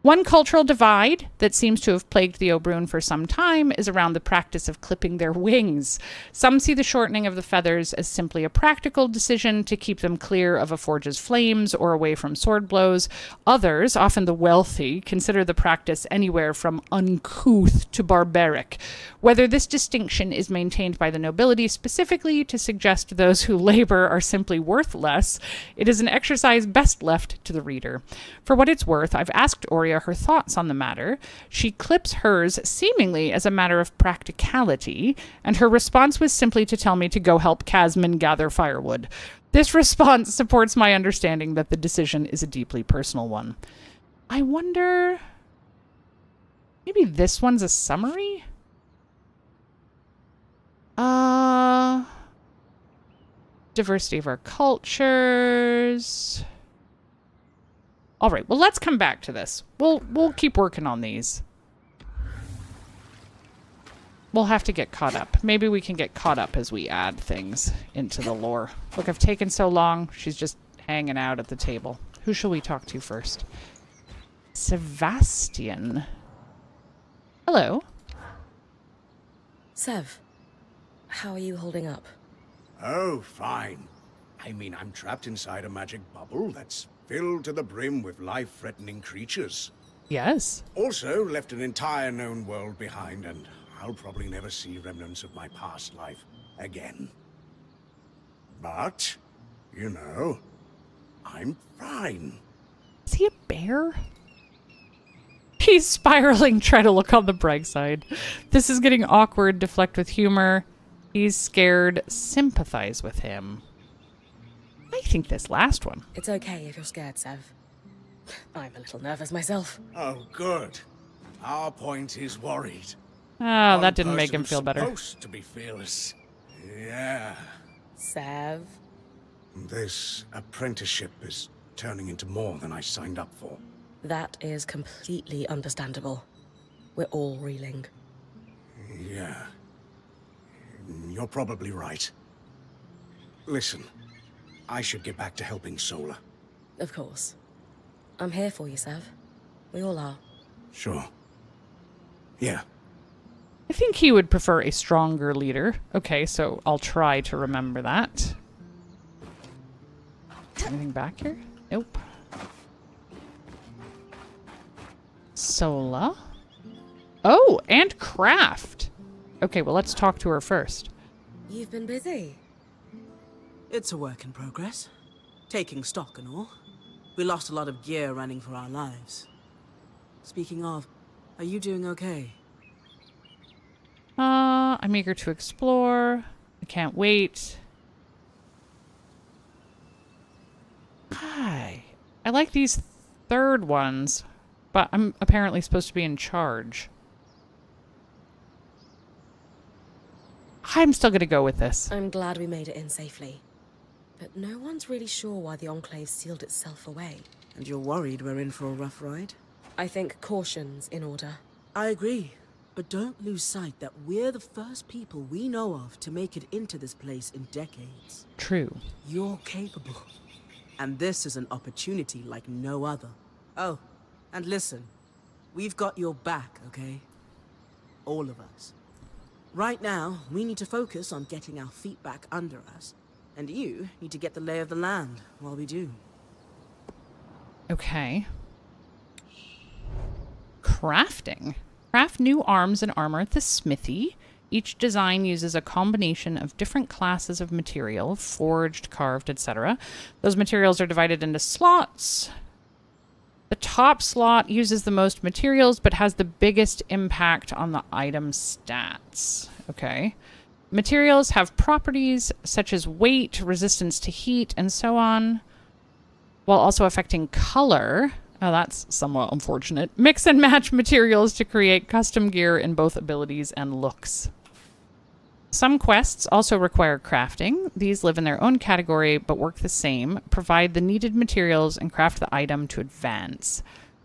One cultural divide that seems to have plagued the O'Brun for some time is around the practice of clipping their wings. Some see the shortening of the feathers as simply a practical decision to keep them clear of a forge's flames or away from sword blows. Others, often the wealthy, consider the practice anywhere from uncouth to barbaric. Whether this distinction is maintained by the nobility specifically to suggest those who labor are simply worth less, it is an exercise best left to the reader. For what it's worth, I've asked Aurea her thoughts on the matter. She clips hers seemingly as a matter of practicality, and her response was simply to tell me to go help Casman gather firewood. This response supports my understanding that the decision is a deeply personal one. I wonder... Maybe this one's a summary? Diversity of our cultures. All right, well, let's come back to this. We'll keep working on these. We'll have to get caught up. Maybe we can get caught up as we add things into the lore. Look, I've taken so long. She's just hanging out at the table. Who shall we talk to first? Sebastian. Hello. Sev, how are you holding up? Oh, fine. I mean, I'm trapped inside a magic bubble that's filled to the brim with life-threatening creatures. Yes. Also, left an entire known world behind, and I'll probably never see remnants of my past life again. But, you know, I'm fine. Is he a bear? He's spiraling. Try to look on the bright side. This is getting awkward. Deflect with humor. He's scared. Sympathize with him. I think this last one. It's okay if you're scared, Sev. I'm a little nervous myself. Oh, good. Our point is worried. Oh, that didn't make him feel better. Supposed to be fearless. Yeah. Sev? This apprenticeship is turning into more than I signed up for. That is completely understandable. We're all reeling. Yeah. You're probably right. Listen, I should get back to helping Sola. Of course. I'm here for you, Sev. We all are. Sure. Yeah. I think he would prefer a stronger leader. Okay, so I'll try to remember that. Anything back here? Nope. Sola. Oh, and Craft. Okay, well, let's talk to her first. You've been busy. It's a work in progress. Taking stock and all. We lost a lot of gear running for our lives. Speaking of, are you doing okay? I'm eager to explore. I can't wait. Hi. I like these third ones, but I'm apparently supposed to be in charge. I'm still gonna go with this. I'm glad we made it in safely. But no one's really sure why the Enclave sealed itself away. And you're worried we're in for a rough ride? I think caution's in order. I agree. But don't lose sight that we're the first people we know of to make it into this place in decades. True. You're capable. And this is an opportunity like no other. Oh, and listen. We've got your back, okay? All of us. Right now, we need to focus on getting our feet back under us. And you need to get the lay of the land while we do. Okay. Crafting. Craft new arms and armor at the smithy. Each design uses a combination of different classes of material, forged, carved, etc. Those materials are divided into slots. The top slot uses the most materials, but has the biggest impact on the item stats. Okay. Materials have properties such as weight, resistance to heat, and so on, while also affecting color. Oh, that's somewhat unfortunate. Mix and match materials to create custom gear in both abilities and looks. Some quests also require crafting. These live in their own category, but work the same. Provide the needed materials and craft the item to advance.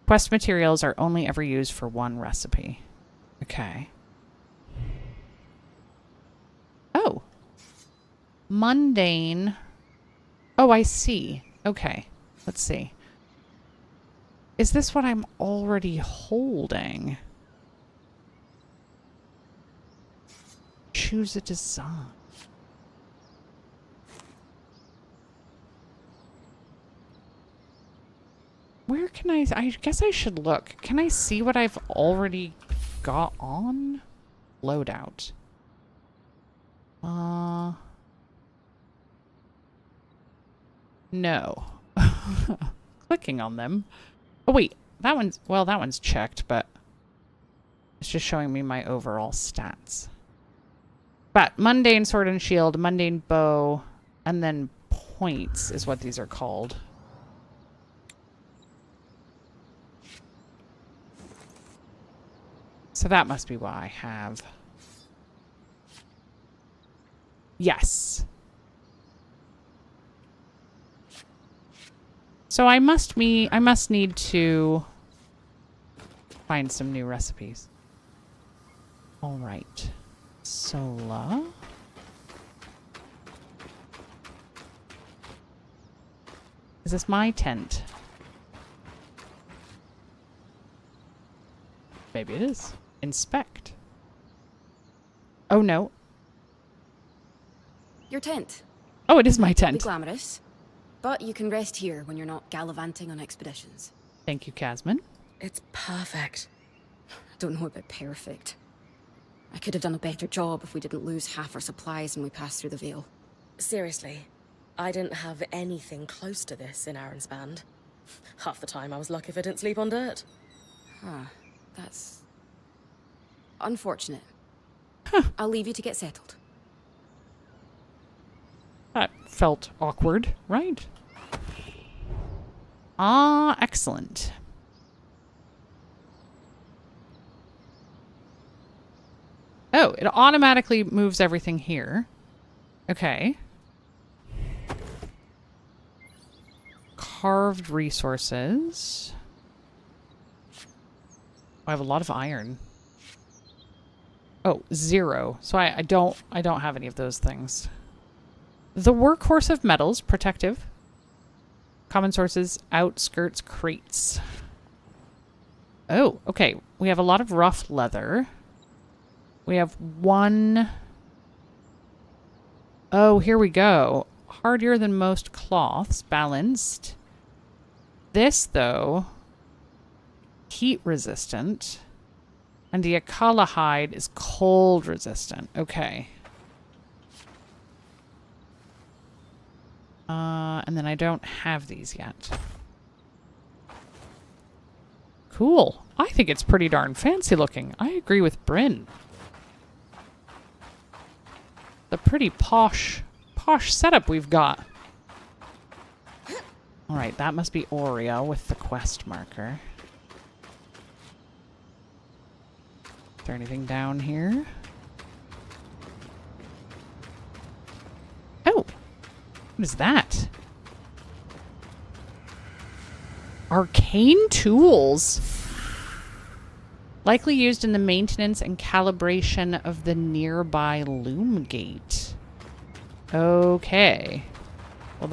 Quest materials are only ever used for one recipe. Okay. Oh. Mundane. Oh, I see. Okay. Let's see. Is this what I'm already holding? Choose a design. Where can I guess I should look. Can I see what I've already got on? Loadout. No. Clicking on them. Oh, wait. That one's checked, but it's just showing me my overall stats. But mundane sword and shield, mundane bow, and then points is what these are called. So that must be why I have. Yes. So I must need to find some new recipes. All right. Sola. Is this my tent? Maybe it is. Inspect. Oh, no. Your tent. Oh, it is my Be tent. glamorous, but you can rest here when you're not gallivanting on expeditions. Thank you, Casman. It's perfect. I don't know about perfect. I could have done a better job if we didn't lose half our supplies when we passed through the Veil. Seriously, I didn't have anything close to this in Aaron's band. Half the time I was lucky if I didn't sleep on dirt. Huh. That's unfortunate. I'll leave you to get settled. That felt awkward, right? Ah, excellent. Oh, it automatically moves everything here. Okay. Carved resources. I have a lot of iron. Oh, 0. So I don't have any of those things. The workhorse of metals, protective. Common sources, outskirts, crates. Oh, okay. We have a lot of rough leather. We have 1. Oh, here we go. Hardier than most cloths, balanced. This, though, heat resistant. And the Akala hide is cold resistant. Okay. And then I don't have these yet. Cool. I think it's pretty darn fancy looking. I agree with Brynn. The pretty posh setup we've got. All right, that must be Aurea with the quest marker. Is there anything down here? Oh! What is that? Arcane tools! Likely used in the maintenance and calibration of the nearby loom gate. Okay. Well,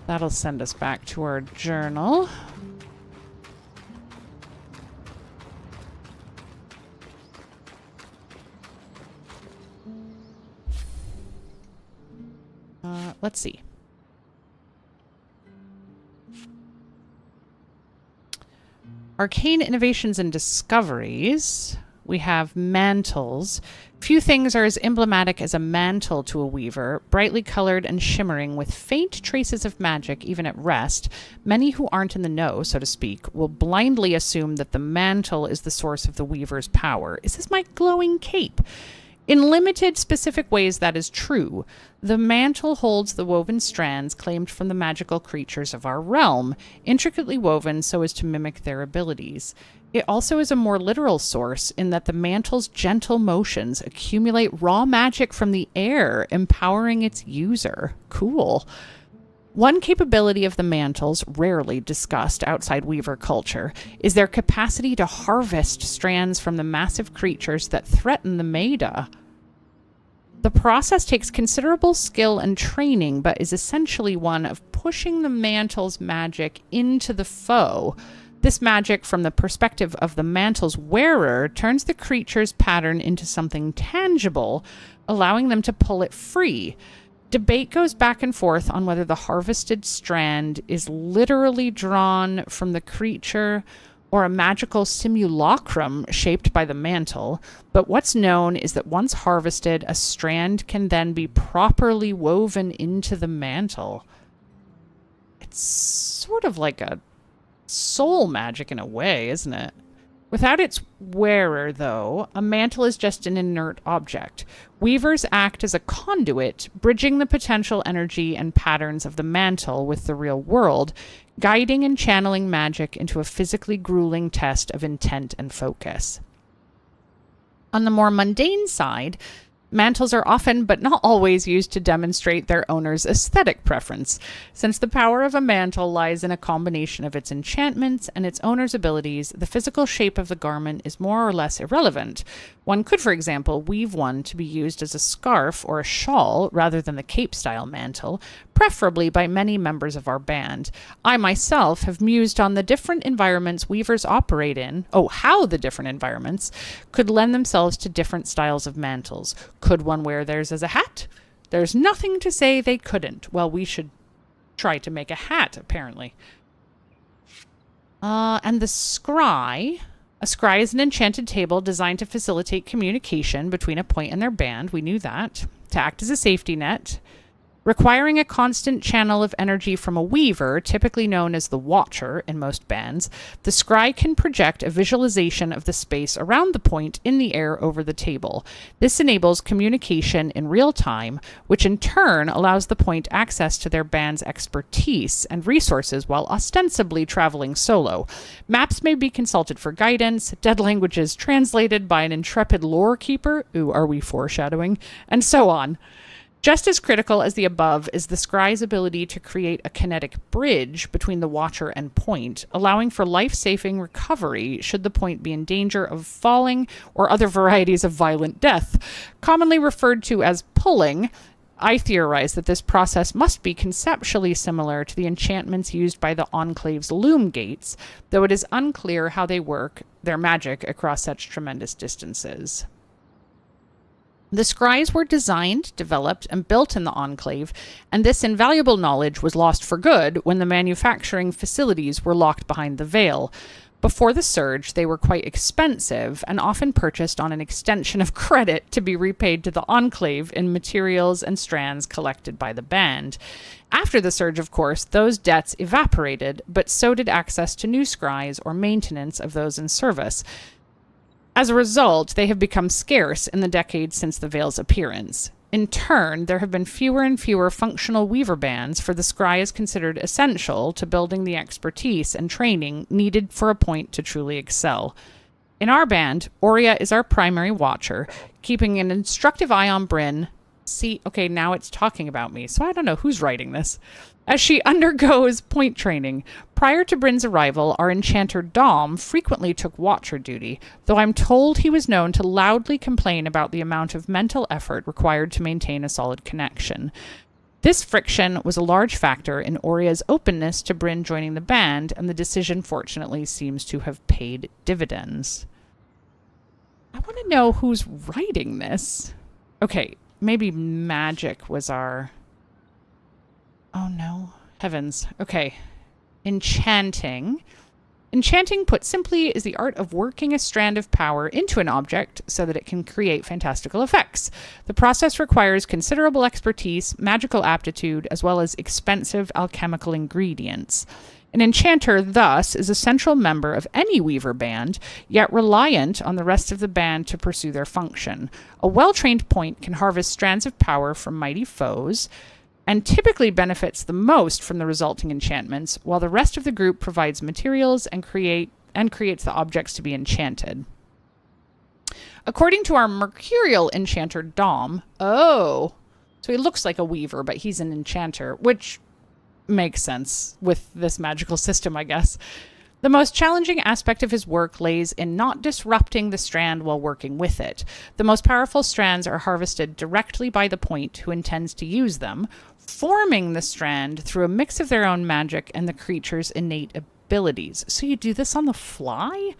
that'll send us back to our journal. Let's see. Arcane innovations and discoveries. We have mantles. Few things are as emblematic as a mantle to a weaver, brightly colored and shimmering with faint traces of magic even at rest. Many who aren't in the know, so to speak, will blindly assume that the mantle is the source of the weaver's power. Is this my glowing cape? In limited, specific ways, that is true. The mantle holds the woven strands claimed from the magical creatures of our realm, intricately woven so as to mimic their abilities. It also is a more literal source in that the mantle's gentle motions accumulate raw magic from the air, empowering its user. Cool. One capability of the mantles, rarely discussed outside Weaver culture, is their capacity to harvest strands from the massive creatures that threaten the Maida. The process takes considerable skill and training, but is essentially one of pushing the mantle's magic into the foe. This magic, from the perspective of the mantle's wearer, turns the creature's pattern into something tangible, allowing them to pull it free. Debate goes back and forth on whether the harvested strand is literally drawn from the creature or a magical simulacrum shaped by the mantle, but what's known is that once harvested, a strand can then be properly woven into the mantle. It's sort of like a soul magic in a way, isn't it? Without its wearer, though, a mantle is just an inert object. Weavers act as a conduit, bridging the potential energy and patterns of the mantle with the real world, guiding and channeling magic into a physically grueling test of intent and focus. On the more mundane side, mantles are often, but not always, used to demonstrate their owner's aesthetic preference. Since the power of a mantle lies in a combination of its enchantments and its owner's abilities, the physical shape of the garment is more or less irrelevant. One could, for example, weave one to be used as a scarf or a shawl rather than the cape-style mantle, preferably by many members of our band. I myself have mused on the different environments weavers operate in, how the different environments could lend themselves to different styles of mantles. Could one wear theirs as a hat? There's nothing to say they couldn't. Well, we should try to make a hat, apparently. And the scry. A scry is an enchanted table designed to facilitate communication between a point and their band. We knew that. To act as a safety net. Requiring a constant channel of energy from a weaver, typically known as the Watcher in most bands, the scry can project a visualization of the space around the point in the air over the table. This enables communication in real time, which in turn allows the point access to their band's expertise and resources while ostensibly traveling solo. Maps may be consulted for guidance, dead languages translated by an intrepid lore keeper, are we foreshadowing, and so on. Just as critical as the above is the scry's ability to create a kinetic bridge between the Watcher and point, allowing for life-saving recovery should the point be in danger of falling or other varieties of violent death. Commonly referred to as pulling, I theorize that this process must be conceptually similar to the enchantments used by the Enclave's loom gates, though it is unclear how they work, their magic, across such tremendous distances. The scries were designed, developed, and built in the Enclave, and this invaluable knowledge was lost for good when the manufacturing facilities were locked behind the veil. Before the Surge, they were quite expensive and often purchased on an extension of credit to be repaid to the Enclave in materials and strands collected by the band. After the Surge, of course, those debts evaporated, but so did access to new scries or maintenance of those in service. As a result, they have become scarce in the decades since the Veil's appearance. In turn, there have been fewer and fewer functional weaver bands, for the scry is considered essential to building the expertise and training needed for a point to truly excel. In our band, Aurea is our primary watcher, keeping an instructive eye on Brynn. Now it's talking about me, so I don't know who's writing this. As she undergoes point training. Prior to Brynn's arrival, our enchanter Dom frequently took watcher duty, though I'm told he was known to loudly complain about the amount of mental effort required to maintain a solid connection. This friction was a large factor in Aurea's openness to Brynn joining the band, and the decision fortunately seems to have paid dividends. I want to know who's writing this. Okay, maybe magic was our... Oh no. Heavens. Okay. Enchanting. Enchanting, put simply, is the art of working a strand of power into an object so that it can create fantastical effects. The process requires considerable expertise, magical aptitude, as well as expensive alchemical ingredients. An enchanter, thus, is a central member of any weaver band, yet reliant on the rest of the band to pursue their function. A well-trained point can harvest strands of power from mighty foes, and typically benefits the most from the resulting enchantments, while the rest of the group provides materials and creates the objects to be enchanted. According to our mercurial enchanter Dom, so he looks like a weaver, but he's an enchanter, which makes sense with this magical system, I guess. The most challenging aspect of his work lays in not disrupting the strand while working with it. The most powerful strands are harvested directly by the point who intends to use them, forming the strand through a mix of their own magic and the creature's innate abilities. So you do this on the fly?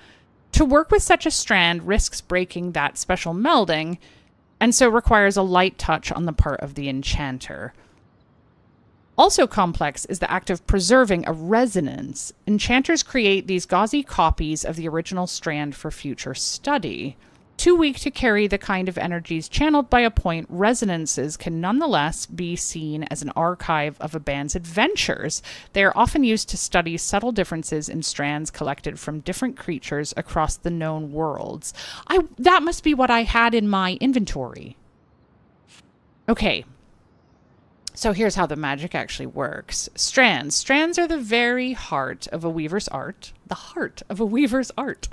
To work with such a strand risks breaking that special melding, and so requires a light touch on the part of the enchanter. Also complex is the act of preserving a resonance. Enchanters create these gauzy copies of the original strand for future study. Too weak to carry the kind of energies channeled by a point, resonances can nonetheless be seen as an archive of a band's adventures. They are often used to study subtle differences in strands collected from different creatures across the known worlds. That must be what I had in my inventory. Okay. So here's how the magic actually works. Strands. Strands are the very heart of a weaver's art. The heart of a weaver's art.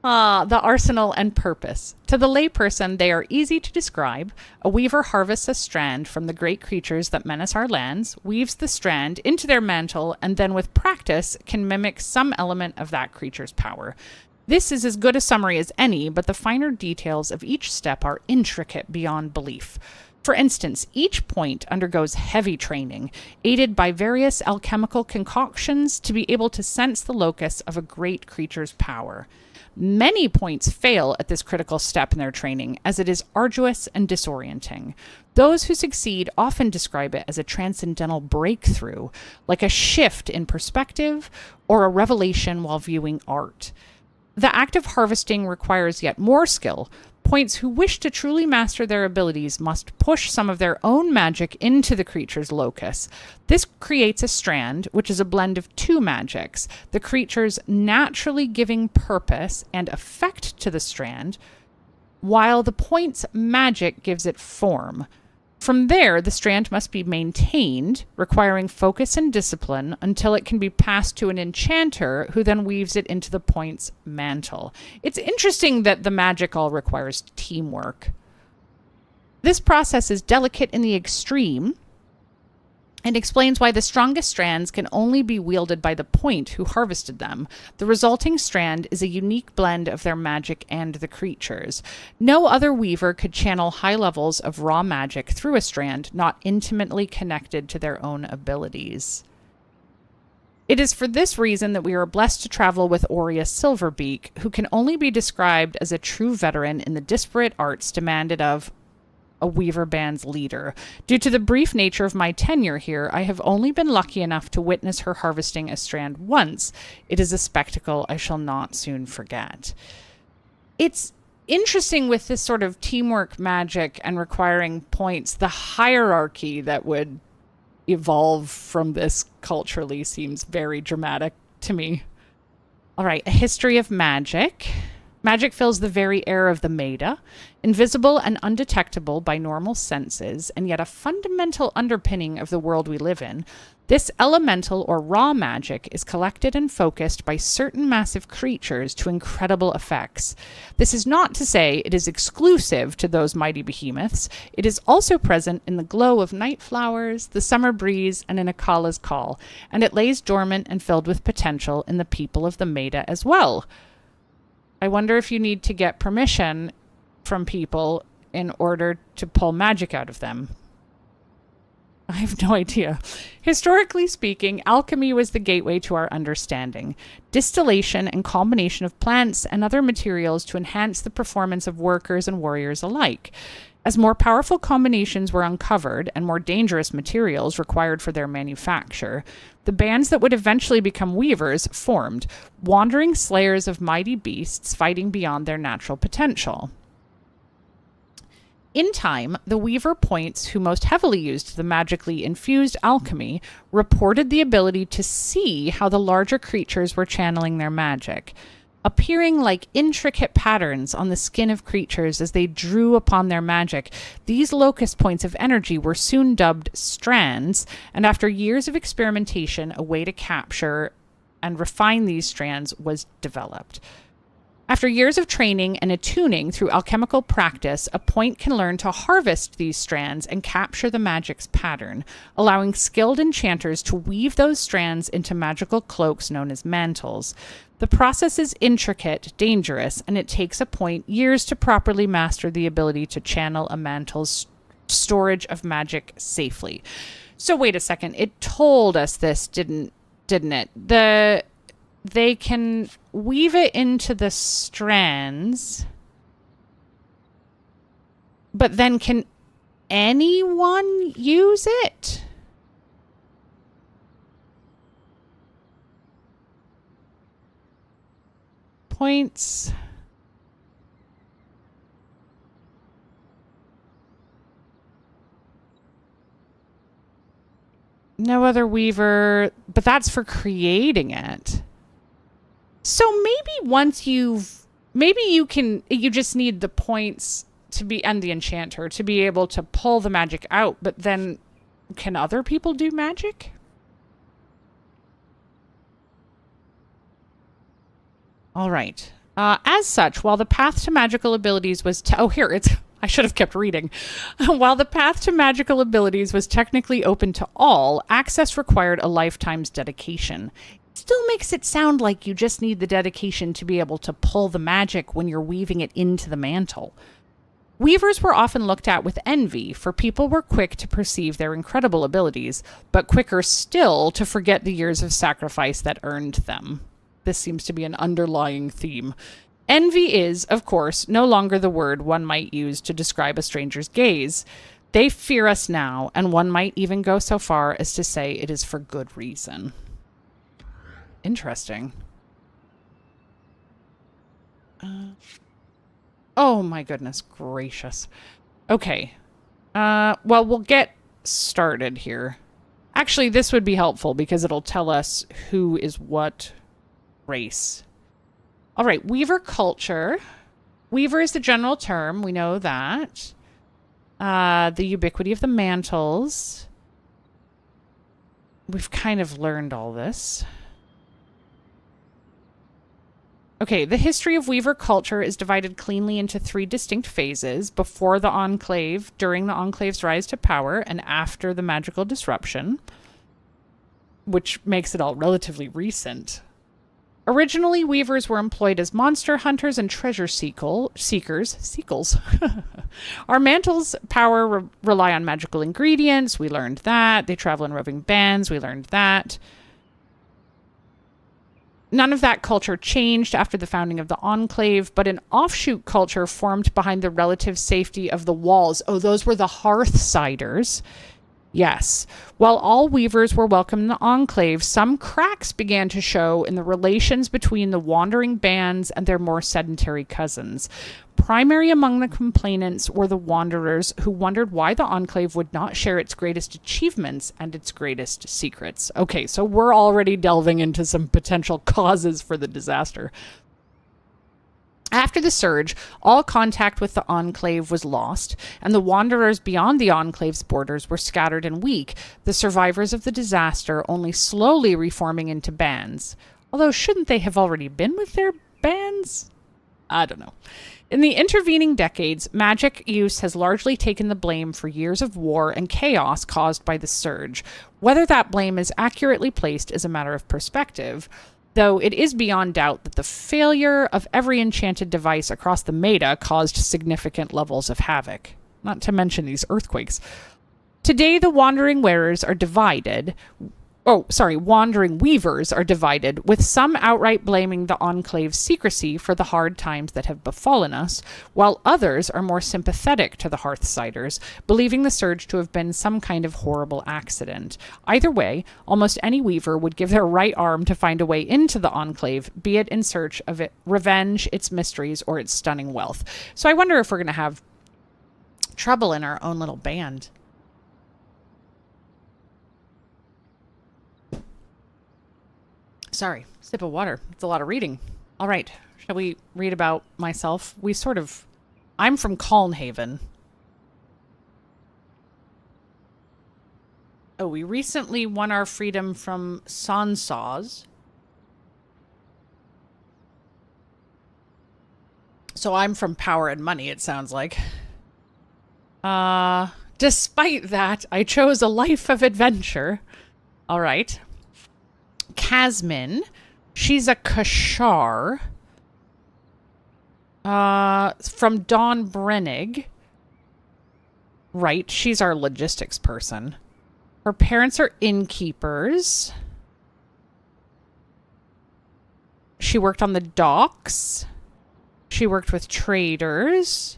The arsenal and purpose. To the layperson, they are easy to describe. A weaver harvests a strand from the great creatures that menace our lands, weaves the strand into their mantle, and then with practice can mimic some element of that creature's power. This is as good a summary as any, but the finer details of each step are intricate beyond belief. For instance, each point undergoes heavy training, aided by various alchemical concoctions to be able to sense the locus of a great creature's power. Many points fail at this critical step in their training, as it is arduous and disorienting. Those who succeed often describe it as a transcendental breakthrough, like a shift in perspective or a revelation while viewing art. The act of harvesting requires yet more skill. Points who wish to truly master their abilities must push some of their own magic into the creature's locus. This creates a strand, which is a blend of two magics, the creature's naturally giving purpose and effect to the strand, while the point's magic gives it form. From there, the strand must be maintained, requiring focus and discipline until it can be passed to an enchanter who then weaves it into the point's mantle. It's interesting that the magic all requires teamwork. This process is delicate in the extreme and explains why the strongest strands can only be wielded by the point who harvested them. The resulting strand is a unique blend of their magic and the creature's. No other weaver could channel high levels of raw magic through a strand not intimately connected to their own abilities. It is for this reason that we are blessed to travel with Aurea Silverbeak, who can only be described as a true veteran in the disparate arts demanded of a weaver band's leader. Due to the brief nature of my tenure here, I have only been lucky enough to witness her harvesting a strand once. It is a spectacle I shall not soon forget. It's interesting with this sort of teamwork magic and requiring points. The hierarchy that would evolve from this culturally seems very dramatic to me. All right, a history of magic. Magic fills the very air of the Maida, invisible and undetectable by normal senses, and yet a fundamental underpinning of the world we live in. This elemental or raw magic is collected and focused by certain massive creatures to incredible effects. This is not to say it is exclusive to those mighty behemoths. It is also present in the glow of night flowers, the summer breeze, and in Akala's call, and it lays dormant and filled with potential in the people of the Maida as well. I wonder if you need to get permission from people in order to pull magic out of them. I have no idea. Historically speaking, alchemy was the gateway to our understanding. Distillation and combination of plants and other materials to enhance the performance of workers and warriors alike. As more powerful combinations were uncovered and more dangerous materials required for their manufacture, the bands that would eventually become weavers formed, wandering slayers of mighty beasts fighting beyond their natural potential. In time, the weaver points who most heavily used the magically infused alchemy reported the ability to see how the larger creatures were channeling their magic, appearing like intricate patterns on the skin of creatures as they drew upon their magic. These locus points of energy were soon dubbed strands, and after years of experimentation, a way to capture and refine these strands was developed. After years of training and attuning through alchemical practice, a point can learn to harvest these strands and capture the magic's pattern, allowing skilled enchanters to weave those strands into magical cloaks known as mantles. The process is intricate, dangerous, and it takes a point years to properly master the ability to channel a mantle's storage of magic safely. So wait a second, it told us this, didn't it? They can weave it into the strands, but then can anyone use it? Points. No other weaver, but that's for creating it. So maybe once you just need the points to be, and the enchanter to be able to pull the magic out, but then can other people do magic? All right. As such, while the path to magical abilities was... I should have kept reading. While the path to magical abilities was technically open to all, access required a lifetime's dedication. It still makes it sound like you just need the dedication to be able to pull the magic when you're weaving it into the mantle. Weavers were often looked at with envy, for people were quick to perceive their incredible abilities, but quicker still to forget the years of sacrifice that earned them. This seems to be an underlying theme. Envy is, of course, no longer the word one might use to describe a stranger's gaze. They fear us now, and one might even go so far as to say it is for good reason. Interesting. Oh my goodness gracious. Okay. Well, we'll get started here. Actually, this would be helpful because it'll tell us who is what race. All right, Weaver culture. Weaver is the general term. We know that. The ubiquity of the mantles. We've kind of learned all this. Okay, the history of Weaver culture is divided cleanly into 3 distinct phases: before the Enclave, during the Enclave's rise to power, and after the magical disruption, which makes it all relatively recent. Originally, weavers were employed as monster hunters and treasure seekers. Our mantles' power rely on magical ingredients. We learned that. They travel in roving bands. We learned that. None of that culture changed after the founding of the Enclave, but an offshoot culture formed behind the relative safety of the walls. Oh, those were the Hearthsiders. Yes. While all weavers were welcome in the Enclave, some cracks began to show in the relations between the wandering bands and their more sedentary cousins. Primary among the complainants were the wanderers, who wondered why the Enclave would not share its greatest achievements and its greatest secrets. Okay, so we're already delving into some potential causes for the disaster. After the surge, all contact with the Enclave was lost, and the wanderers beyond the Enclave's borders were scattered and weak, the survivors of the disaster only slowly reforming into bands. Although, shouldn't they have already been with their bands? I don't know. In the intervening decades, magic use has largely taken the blame for years of war and chaos caused by the surge. Whether that blame is accurately placed is a matter of perspective, though it is beyond doubt that the failure of every enchanted device across the meta caused significant levels of havoc. Not to mention these earthquakes. Today, the wandering weavers are divided, with some outright blaming the Enclave's secrecy for the hard times that have befallen us, while others are more sympathetic to the Hearthsiders, believing the surge to have been some kind of horrible accident. Either way, almost any weaver would give their right arm to find a way into the Enclave, be it in search of revenge, its mysteries, or its stunning wealth. So I wonder if we're going to have trouble in our own little band. Sorry, sip of water. It's a lot of reading. All right, shall we read about myself? I'm from Calnhaven. Oh, we recently won our freedom from Sansaz. So I'm from Power and Money, it sounds like. Despite that, I chose a life of adventure. All right. Kasmin. She's a Kashar. From Dawn Brennig. Right, she's our logistics person. Her parents are innkeepers. She worked on the docks. She worked with traders.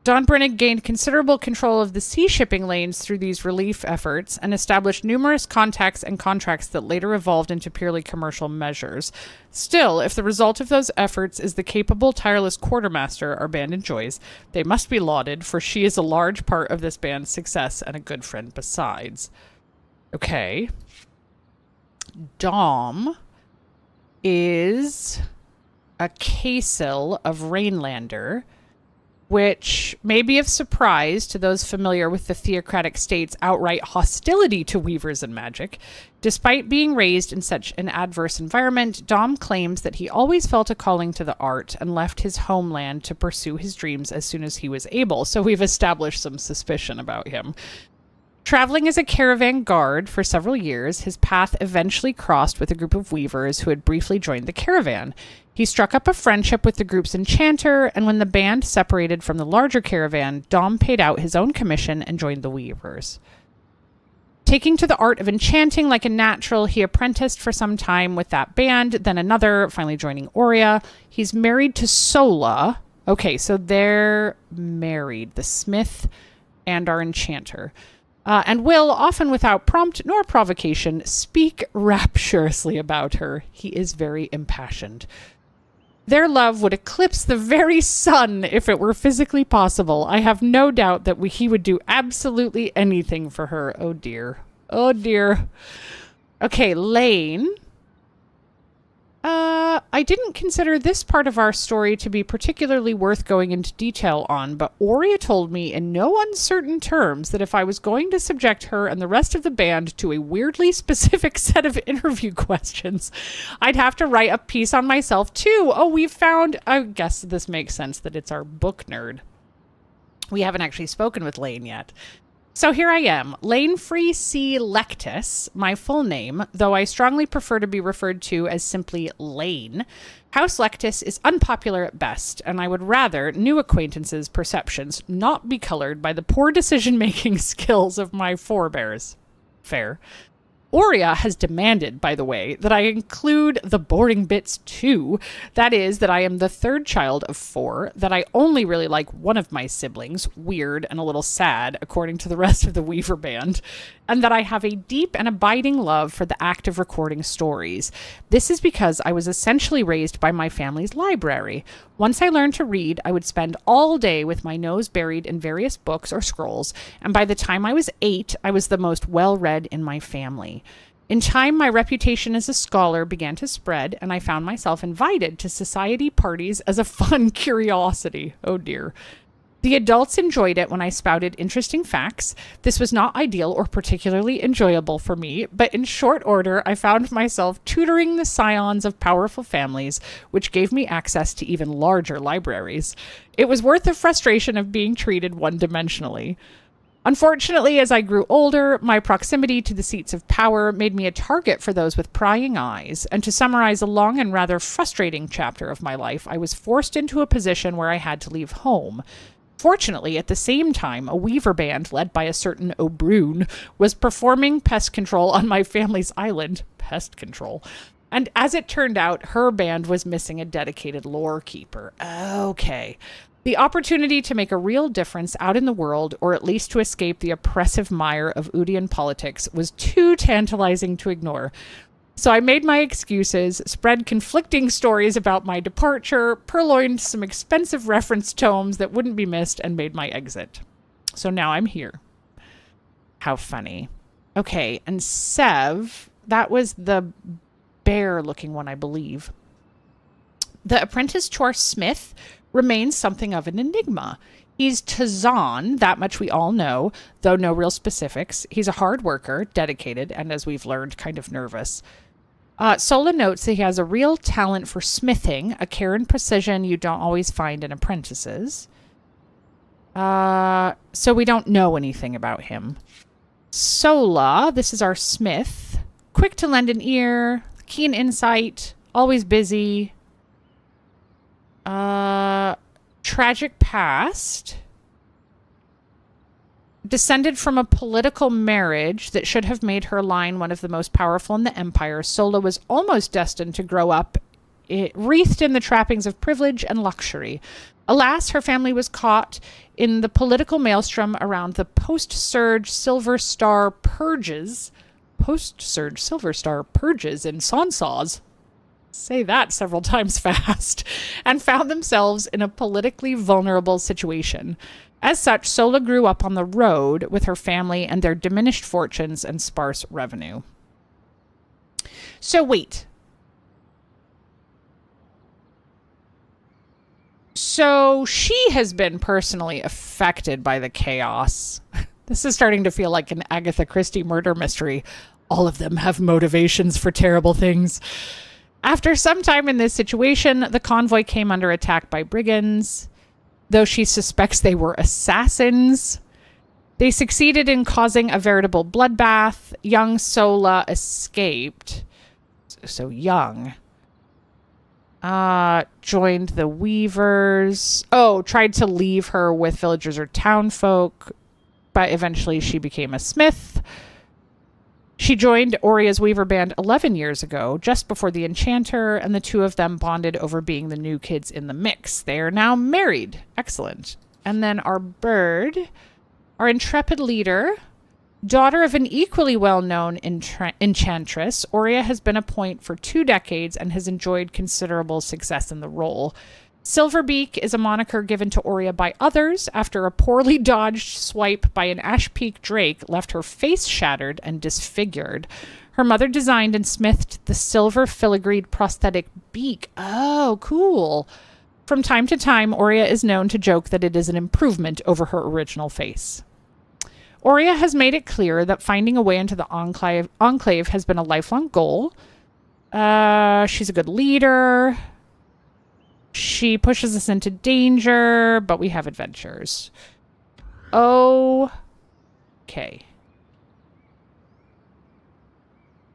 Don Brynn gained considerable control of the sea shipping lanes through these relief efforts and established numerous contacts and contracts that later evolved into purely commercial measures. Still, if the result of those efforts is the capable, tireless quartermaster our band enjoys, they must be lauded, for she is a large part of this band's success and a good friend besides. Okay. Dom is a Kasil of Rainlander, which may be of surprise to those familiar with the theocratic state's outright hostility to weavers and magic. Despite being raised in such an adverse environment, Dom claims that he always felt a calling to the art and left his homeland to pursue his dreams as soon as he was able, so we've established some suspicion about him. Traveling as a caravan guard for several years, his path eventually crossed with a group of weavers who had briefly joined the caravan. He struck up a friendship with the group's enchanter, and when the band separated from the larger caravan, Dom paid out his own commission and joined the weavers. Taking to the art of enchanting like a natural, he apprenticed for some time with that band, then another, finally joining Aurea. He's married to Sola. Okay, so they're married, the smith and our enchanter. And will, often without prompt nor provocation, speak rapturously about her. He is very impassioned. Their love would eclipse the very sun if it were physically possible. I have no doubt that he would do absolutely anything for her. Oh dear. Oh dear. Okay, Lane. I didn't consider this part of our story to be particularly worth going into detail on, but Aurea told me in no uncertain terms that if I was going to subject her and the rest of the band to a weirdly specific set of interview questions, I'd have to write a piece on myself too. Oh, we've found, I guess this makes sense that it's our book nerd. We haven't actually spoken with Lane yet. So here I am, Lane Free C. Lectus, my full name, though I strongly prefer to be referred to as simply Lane. House Lectus is unpopular at best, and I would rather new acquaintances' perceptions not be colored by the poor decision-making skills of my forebears. Fair. Aurea has demanded, by the way, that I include the boring bits too. That is, that I am the third child of 4, that I only really like one of my siblings, weird and a little sad, according to the rest of the Weaver band, and that I have a deep and abiding love for the act of recording stories. This is because I was essentially raised by my family's library. Once I learned to read, I would spend all day with my nose buried in various books or scrolls, and by the time I was 8, I was the most well-read in my family. In time, my reputation as a scholar began to spread, and I found myself invited to society parties as a fun curiosity. Oh dear. The adults enjoyed it when I spouted interesting facts. This was not ideal or particularly enjoyable for me, but in short order, I found myself tutoring the scions of powerful families, which gave me access to even larger libraries. It was worth the frustration of being treated one-dimensionally. Unfortunately, as I grew older, my proximity to the seats of power made me a target for those with prying eyes, and to summarize a long and rather frustrating chapter of my life, I was forced into a position where I had to leave home. Fortunately, at the same time, a weaver band led by a certain O'Brune was performing pest control on my family's island. Pest control. And as it turned out, her band was missing a dedicated lore keeper. Okay. The opportunity to make a real difference out in the world, or at least to escape the oppressive mire of Udian politics, was too tantalizing to ignore. So I made my excuses, spread conflicting stories about my departure, purloined some expensive reference tomes that wouldn't be missed, and made my exit. So now I'm here. How funny. Okay, and Sev, that was the bear-looking one, I believe. The apprentice to our smith remains something of an enigma. He's Tazan, that much we all know, though no real specifics. He's a hard worker, dedicated, and as we've learned, kind of nervous. Sola notes that he has a real talent for smithing, a care and precision you don't always find in apprentices. So we don't know anything about him. Sola, this is our smith. Quick to lend an ear, keen insight, always busy. Tragic past. Descended from a political marriage that should have made her line one of the most powerful in the Empire, Sola was almost destined to grow up wreathed in the trappings of privilege and luxury. Alas, her family was caught in the political maelstrom around the post-surge Silver Star purges. Post-surge Silver Star purges in Sonsaz. Say that several times fast. And found themselves in a politically vulnerable situation. As such, Sola grew up on the road with her family and their diminished fortunes and sparse revenue. So wait. So she has been personally affected by the chaos. This is starting to feel like an Agatha Christie murder mystery. All of them have motivations for terrible things. After some time in this situation, the convoy came under attack by brigands. Though she suspects they were assassins, they succeeded in causing a veritable bloodbath. Young Sola escaped. So young. Joined the Weavers. Tried to leave her with villagers or townfolk, but eventually she became a smith. She joined Oria's Weaver band 11 years ago, just before the Enchanter, and the two of them bonded over being the new kids in the mix. They are now married. Excellent. And then our bird, our intrepid leader, daughter of an equally well-known enchantress, Oria has been a point for 2 decades and has enjoyed considerable success in the role. Silverbeak is a moniker given to Oria by others after a poorly dodged swipe by an Ash Peak drake left her face shattered and disfigured. Her mother designed and smithed the silver filigreed prosthetic beak. Oh, cool. From time to time, Oria is known to joke that it is an improvement over her original face. Oria has made it clear that finding a way into the Enclave has been a lifelong goal. She's a good leader. She pushes us into danger, but we have adventures. Okay.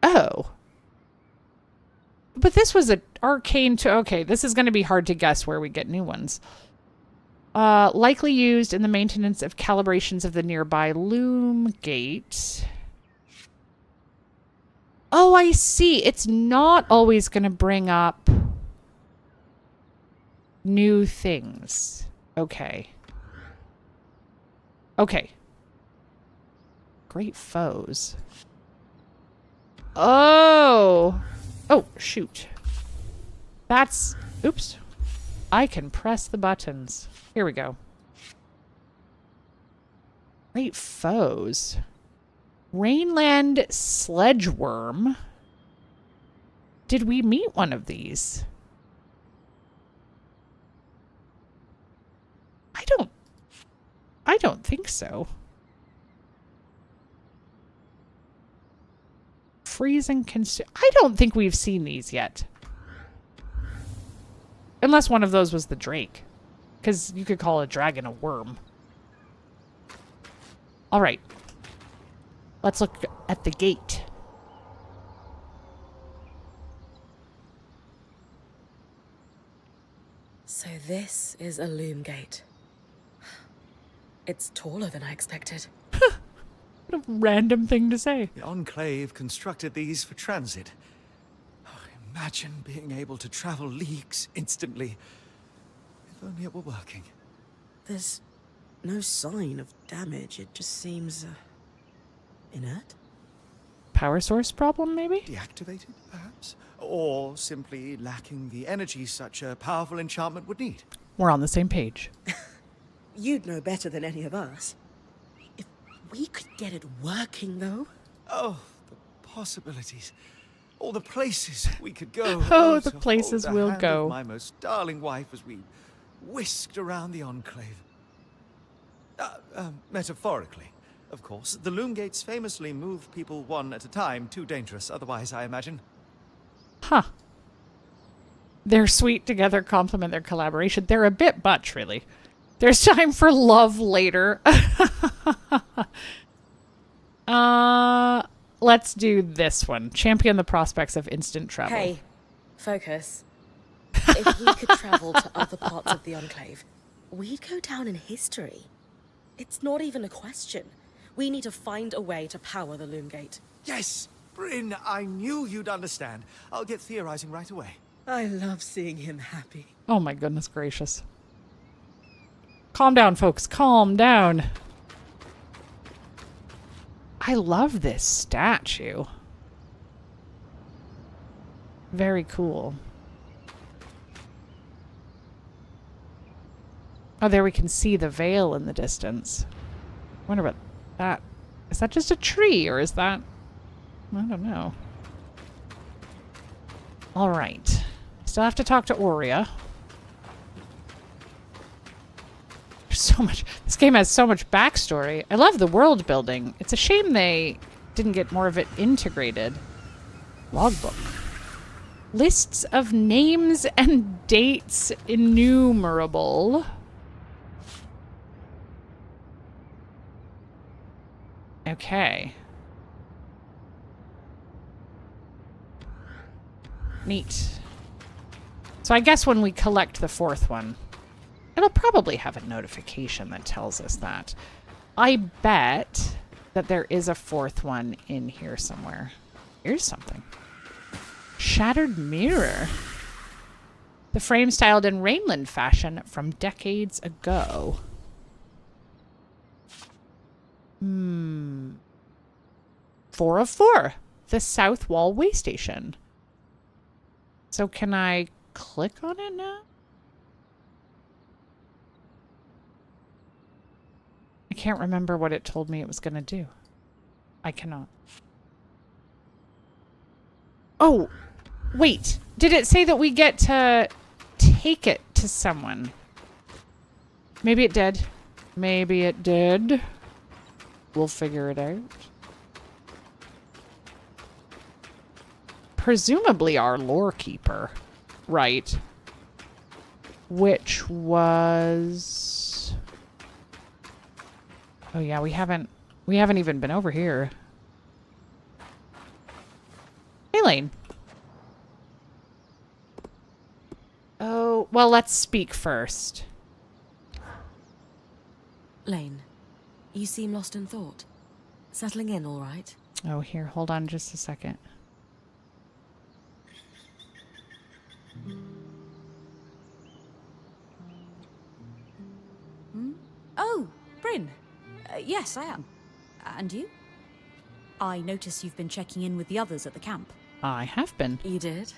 Oh. But this was an arcane to... Okay, this is going to be hard to guess where we get new ones. Likely used in the maintenance of calibrations of the nearby loom gate. Oh, I see. It's not always going to bring up new things. Okay. Great foes. Oh, shoot. That's... Oops. I can press the buttons. Here we go. Great foes. Rainland Sledgeworm. Did we meet one of these? I don't think so. Freeze and consume. I don't think we've seen these yet. Unless one of those was the Drake. Because you could call a dragon a worm. Alright. Let's look at the gate. So this is a loom gate. It's taller than I expected. What a random thing to say. The Enclave constructed these for transit. Oh, imagine being able to travel leagues instantly. If only it were working. There's no sign of damage. It just seems inert. Power source problem, maybe? Deactivated, perhaps? Or simply lacking the energy such a powerful enchantment would need. We're on the same page. You'd know better than any of us. If we could get it working, though. Oh, the possibilities. All the places we could go. Oh, the to places hold the we'll hand go. of my most darling wife as we whisked around the Enclave. Metaphorically, of course. The loom gates famously move people one at a time. Too dangerous otherwise, I imagine. Huh. They're sweet together, complement their collaboration. They're a bit much, really. There's time for love later. Let's do this one. Champion the prospects of instant travel. Hey, focus. If we could travel to other parts of the Enclave, we'd go down in history. It's not even a question. We need to find a way to power the loom gate. Yes! Brynn, I knew you'd understand. I'll get theorizing right away. I love seeing him happy. Oh my goodness gracious. Calm down, folks. Calm down. I love this statue. Very cool. Oh, there we can see the veil in the distance. I wonder what that... Is that just a tree, or is that... I don't know. All right. Still have to talk to Aurea. There's so much... This game has so much backstory. I love the world building. It's a shame they didn't get more of it integrated. Logbook. Lists of names and dates innumerable. Okay. Neat. So I guess when we collect the fourth one, it'll probably have a notification that tells us that. I bet that there is a fourth one in here somewhere. Here's something. Shattered mirror. The frame styled in Rainland fashion from decades ago. 4 of 4. The South Wall Way Station. So can I click on it now? I can't remember what it told me it was going to do. I cannot. Oh, wait. Did it say that we get to take it to someone? Maybe it did. Maybe it did. We'll figure it out. Presumably our lore keeper, right? Which was... Oh yeah, we haven't even been over here. Hey, Lane. Oh, well, let's speak first. Lane, you seem lost in thought. Settling in all right? Oh, here, hold on just a second. Oh, Brynn. Yes, I am. And you? I notice you've been checking in with the others at the camp. I have been. You did?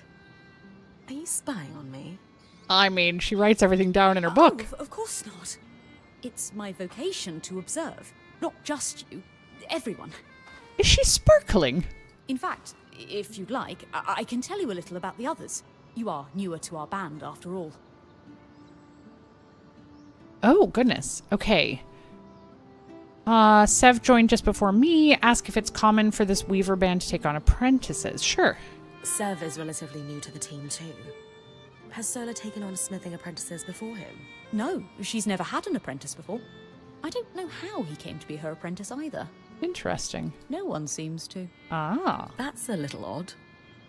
Are you spying on me? I mean, she writes everything down in her book. Of course not. It's my vocation to observe. Not just you. Everyone. Is she sparkling? In fact, if you'd like, I can tell you a little about the others. You are newer to our band, after all. Oh, goodness. Okay. Sev joined just before me. Ask if it's common for this Weaver band to take on apprentices. Sure. Sev is relatively new to the team too. Has Sola taken on smithing apprentices before him? No, she's never had an apprentice before. I don't know how he came to be her apprentice either. Interesting. No one seems to. Ah. That's a little odd,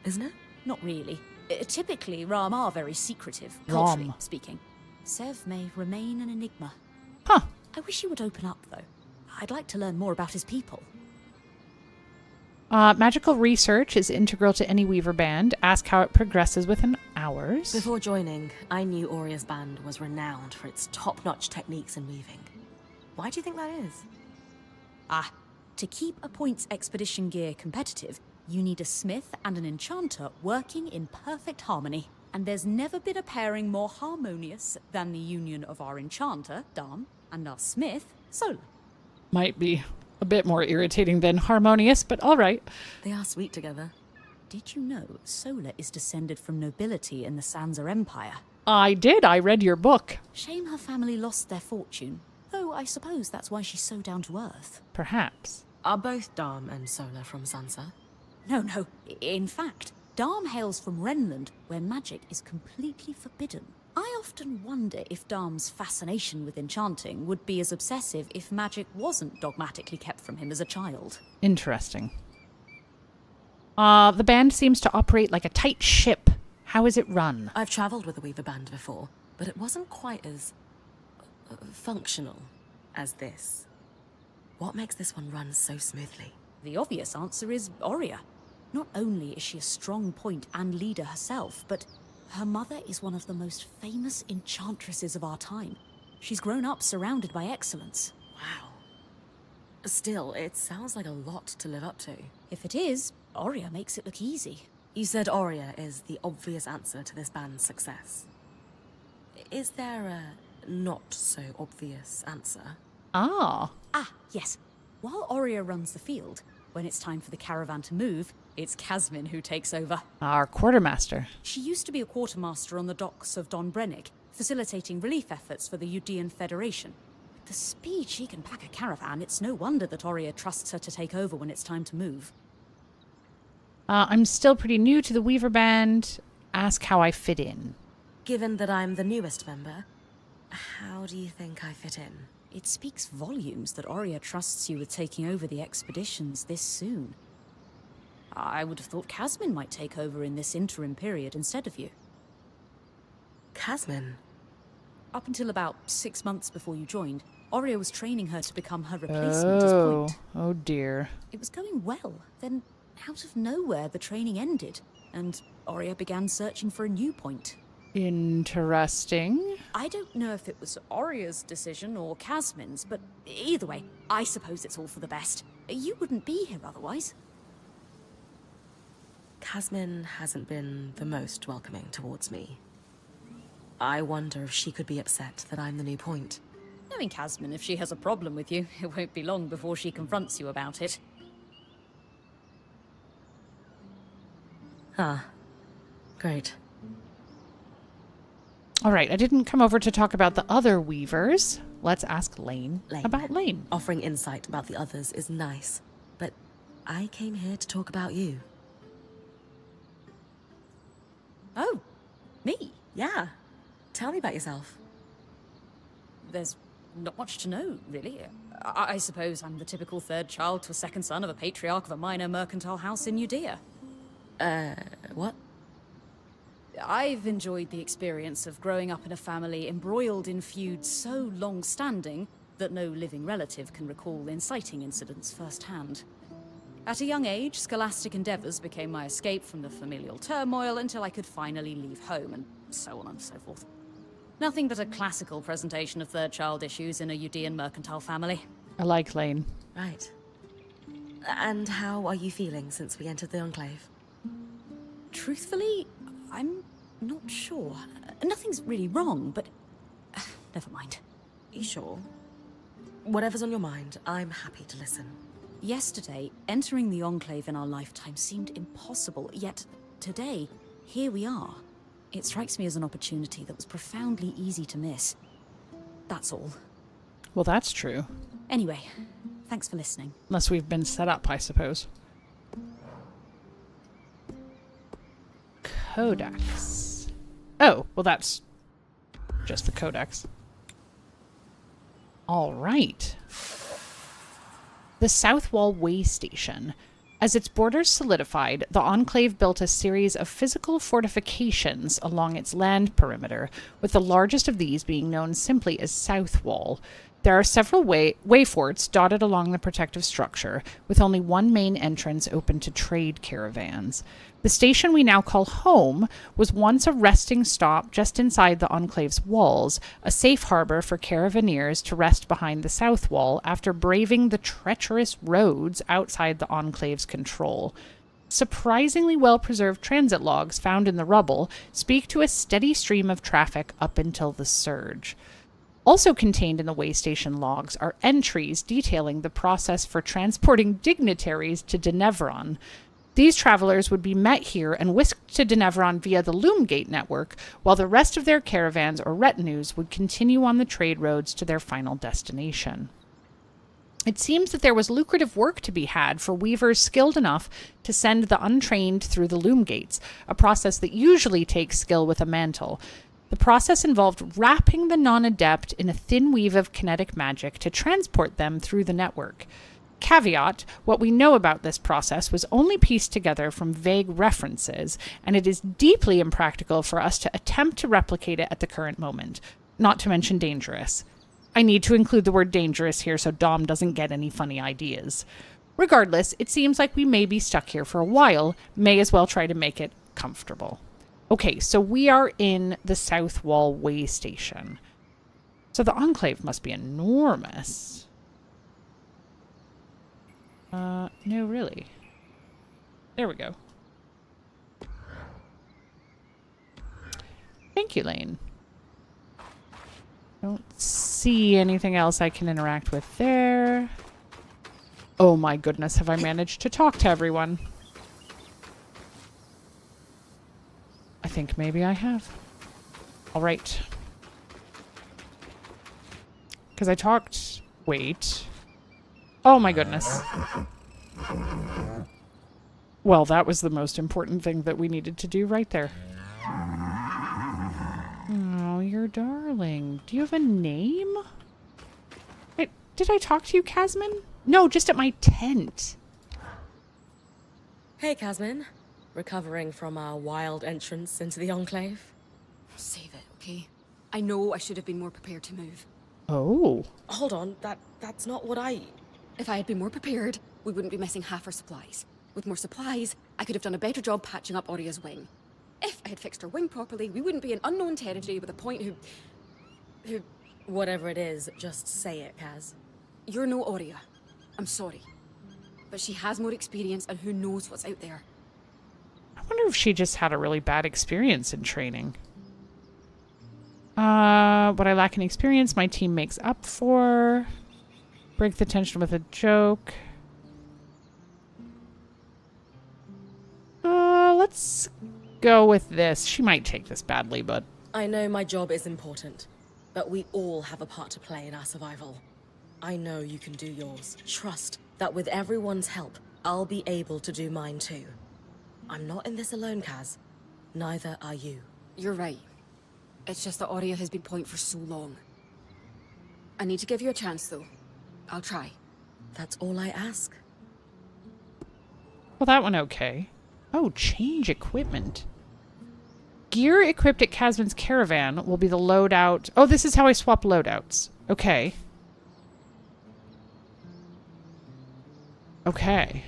isn't it? Not really. Typically, Ram are very secretive, Ram. culturally speaking. Sev may remain an enigma. Huh. I wish he would open up, though. I'd like to learn more about his people. Magical research is integral to any Weaver band. Ask how it progresses within hours. Before joining, I knew Aurea's band was renowned for its top-notch techniques in weaving. Why do you think that is? To keep a points expedition gear competitive, you need a smith and an enchanter working in perfect harmony. And there's never been a pairing more harmonious than the union of our enchanter, Dam, and our smith, Sola. Might be a bit more irritating than harmonious, but all right. They are sweet together. Did you know Sola is descended from nobility in the Sansa Empire? I did. I read your book. Shame her family lost their fortune. Though I suppose that's why she's so down to earth. Perhaps. Are both Dam and Sola from Sansa? No. In fact, Dam hails from Renland, where magic is completely forbidden. I often wonder if Dam's fascination with enchanting would be as obsessive if magic wasn't dogmatically kept from him as a child. Interesting. The band seems to operate like a tight ship. How is it run? I've travelled with a Weaver band before, but it wasn't quite as functional as this. What makes this one run so smoothly? The obvious answer is Aurea. Not only is she a strong point and leader herself, but her mother is one of the most famous enchantresses of our time. She's grown up surrounded by excellence. Wow. Still, it sounds like a lot to live up to. If it is, Oria makes it look easy. You said Oria is the obvious answer to this band's success. Is there a not-so-obvious answer? Ah. Ah, yes. While Oria runs the field, when it's time for the caravan to move, it's Casmin who takes over. Our quartermaster. She used to be a quartermaster on the docks of Don Brennig, facilitating relief efforts for the Udean Federation. With the speed she can pack a caravan, it's no wonder that Oria trusts her to take over when it's time to move. I'm still pretty new to the Weaver Band. Ask how I fit in. Given that I'm the newest member, how do you think I fit in? It speaks volumes that Oria trusts you with taking over the expeditions this soon. I would have thought Casmin might take over in this interim period instead of you. Casmin? Up until about 6 months before you joined, Oria was training her to become her replacement as point. Oh dear. It was going well. Then, out of nowhere, the training ended, and Oria began searching for a new point. Interesting. I don't know if it was Oria's decision or Casmin's, but either way, I suppose it's all for the best. You wouldn't be here otherwise. Casmin hasn't been the most welcoming towards me. I wonder if she could be upset that I'm the new point. Knowing Casmin, if she has a problem with you, it won't be long before she confronts you about it. Ah, great. All right, I didn't come over to talk about the other Weavers. Let's ask Lane about Lane. Offering insight about the others is nice, but I came here to talk about you. Oh, me? Yeah. Tell me about yourself. There's not much to know, really. I suppose I'm the typical third child to a second son of a patriarch of a minor mercantile house in Judea. What? I've enjoyed the experience of growing up in a family embroiled in feuds so long-standing that no living relative can recall inciting incidents firsthand. At a young age, scholastic endeavours became my escape from the familial turmoil until I could finally leave home, and so on and so forth. Nothing but a classical presentation of third-child issues in a Judean mercantile family. I like Lane. Right. And how are you feeling since we entered the Enclave? Truthfully, I'm not sure. Nothing's really wrong, but never mind. You sure? Whatever's on your mind, I'm happy to listen. Yesterday, entering the Enclave in our lifetime seemed impossible, yet today, here we are. It strikes me as an opportunity that was profoundly easy to miss. That's all. Well, that's true. Anyway, thanks for listening. Unless we've been set up, I suppose. Codex. Oh, well, that's just the codex. All right. The South Wall Way Station. As its borders solidified, the Enclave built a series of physical fortifications along its land perimeter, with the largest of these being known simply as South Wall. There are several way forts dotted along the protective structure, with only one main entrance open to trade caravans. The station we now call home was once a resting stop just inside the Enclave's walls, a safe harbor for caravaneers to rest behind the South Wall after braving the treacherous roads outside the Enclave's control. Surprisingly well-preserved transit logs found in the rubble speak to a steady stream of traffic up until the surge. Also contained in the way station logs are entries detailing the process for transporting dignitaries to Denevron. These travelers would be met here and whisked to Denevron via the Loomgate network, while the rest of their caravans or retinues would continue on the trade roads to their final destination. It seems that there was lucrative work to be had for weavers skilled enough to send the untrained through the Loomgates, a process that usually takes skill with a mantle. The process involved wrapping the non-adept in a thin weave of kinetic magic to transport them through the network. Caveat, what we know about this process was only pieced together from vague references, and it is deeply impractical for us to attempt to replicate it at the current moment, not to mention dangerous. I need to include the word dangerous here so Dom doesn't get any funny ideas. Regardless, it seems like we may be stuck here for a while, may as well try to make it comfortable. Okay, so we are in the South Wall Way Station. So the Enclave must be enormous. No, really. There we go. Thank you, Lane. Don't see anything else I can interact with there. Oh my goodness, have I managed to talk to everyone? I think maybe I have. All right. Because I talked... Wait. Oh my goodness. Well, that was the most important thing that we needed to do right there. Oh, you're darling. Do you have a name? Wait, did I talk to you, Casman? No, just at my tent. Hey, Casman. Recovering from our wild entrance into the Enclave? Save it, okay? I know I should have been more prepared to move. Oh. Hold on, that's not what I... If I had been more prepared, we wouldn't be missing half our supplies. With more supplies, I could have done a better job patching up Oria's wing. If I had fixed her wing properly, we wouldn't be in unknown territory with a point who... Whatever it is, just say it, Kaz. You're no Oria. I'm sorry. But she has more experience and who knows what's out there. I wonder if she just had a really bad experience in training. What I lack in experience, my team makes up for. Break the tension with a joke. Let's go with this. She might take this badly, but... I know my job is important, but we all have a part to play in our survival. I know you can do yours. Trust that with everyone's help, I'll be able to do mine too. I'm not in this alone, Kaz. Neither are you. You're right. It's just that Oria has been point for so long. I need to give you a chance, though. I'll try. That's all I ask. Well, that one okay. Oh, change equipment. Gear equipped at Casman's caravan will be the loadout. Oh, this is how I swap loadouts. Okay. Okay.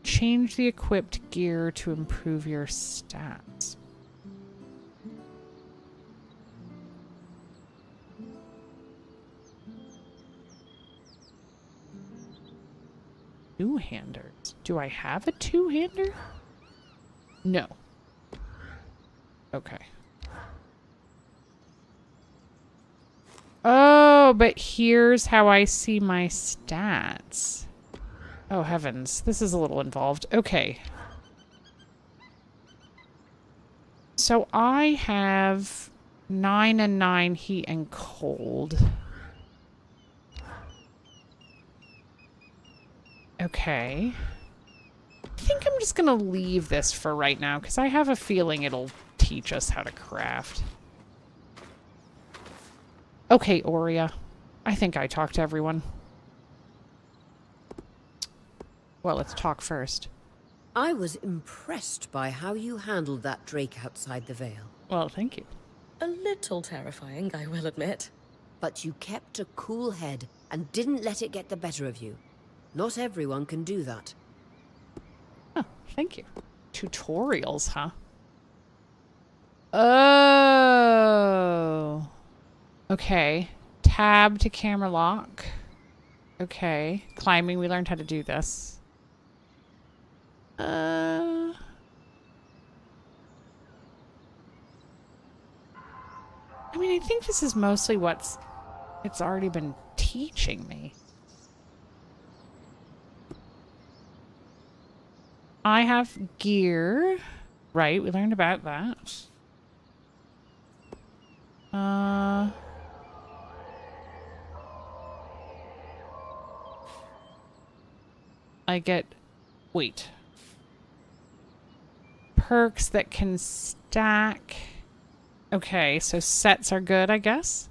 Change the equipped gear to improve your stats. Two-handers. Do I have a two-hander? No. Okay. Oh, but here's how I see my stats. Oh, heavens. This is a little involved. Okay. So I have 9 and 9 heat and cold. Okay. I think I'm just going to leave this for right now because I have a feeling it'll teach us how to craft. Okay, Oria. I think I talked to everyone. Well, let's talk first. I was impressed by how you handled that drake outside the Vale. Well, thank you. A little terrifying, I will admit. But you kept a cool head and didn't let it get the better of you. Not everyone can do that. Oh, thank you. Tutorials, huh? Oh. Okay. Tab to camera lock. Okay. Climbing, we learned how to do this. I mean, I think this is mostly what's it's already been teaching me. I have gear. Right, we learned about that. I get... Wait. Perks that can stack. Okay, so sets are good, I guess.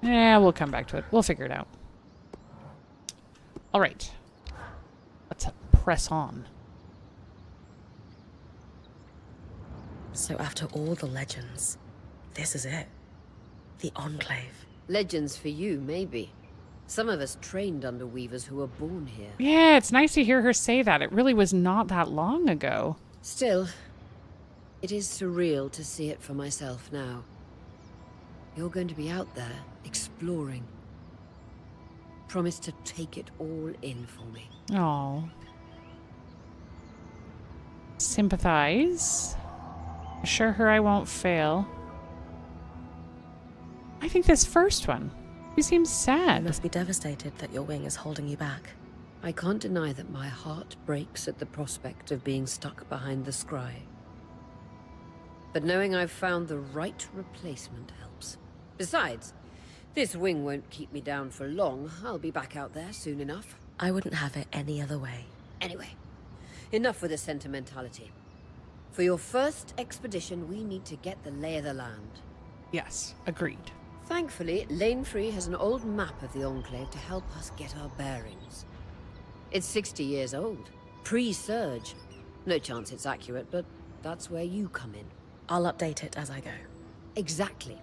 Yeah, we'll come back to it. We'll figure it out. All right. Let's press on. So after all the legends, this is it. The Enclave. Legends for you, maybe. Some of us trained under weavers who were born here. Yeah, it's nice to hear her say that. It really was not that long ago. Still, it is surreal to see it for myself now. You're going to be out there, exploring. Promise to take it all in for me. Oh. Sympathize. Assure her I won't fail. I think this first one. He seems You sad. must be devastated that your wing is holding you back. I can't deny that my heart breaks at the prospect of being stuck behind the scry. But knowing I've found the right replacement helps. Besides, this wing won't keep me down for long. I'll be back out there soon enough. I wouldn't have it any other way. Anyway, enough with the sentimentality. For your first expedition, we need to get the lay of the land. Yes, agreed. Thankfully, Lane Free has an old map of the Enclave to help us get our bearings. It's 60 years old, pre-Surge. No chance it's accurate, but that's where you come in. I'll update it as I go. Exactly.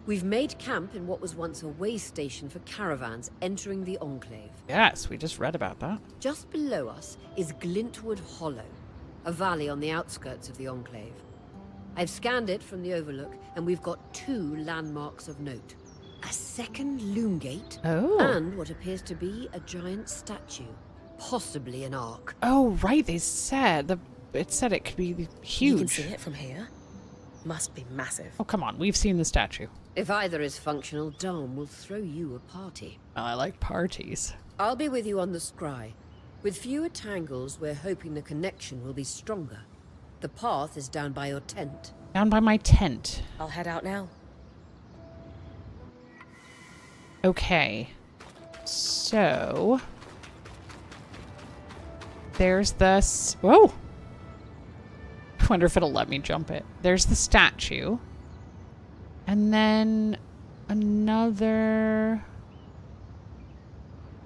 We've made camp in what was once a way station for caravans entering the Enclave. Yes, we just read about that. Just below us is Glintwood Hollow, a valley on the outskirts of the Enclave. I've scanned it from the Overlook, and we've got 2 landmarks of note. A second loom gate, Oh. and what appears to be a giant statue, possibly an ark. Oh, right. They said it said it could be huge. You can see it from here. Must be massive. Oh, come on. We've seen the statue. If either is functional, Dom will throw you a party. Well, I like parties. I'll be with you on the scry. With fewer tangles, we're hoping the connection will be stronger. The path is down by your tent. Down by my tent. I'll head out now. Okay. So there's the whoa. I wonder if it'll let me jump it. There's the statue. And then another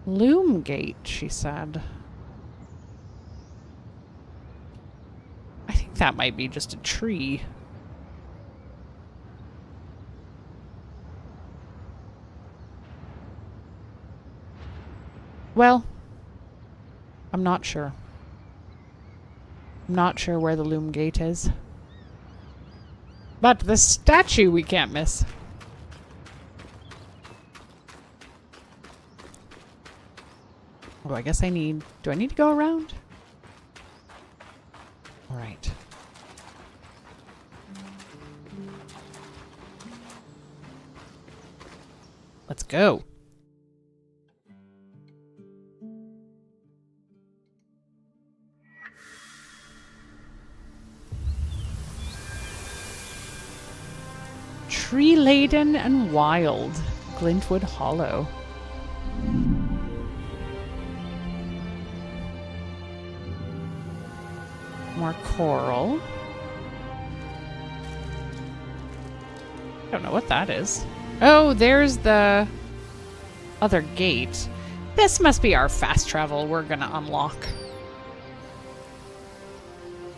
loom gate, she said. I think that might be just a tree. Well, I'm not sure. I'm not sure where the loom gate is. But the statue we can't miss. Oh, I guess do I need to go around? All right. Let's go. Tree-laden and wild. Glintwood Hollow. More coral. I don't know what that is. Oh, there's the other gate. This must be our fast travel we're gonna unlock.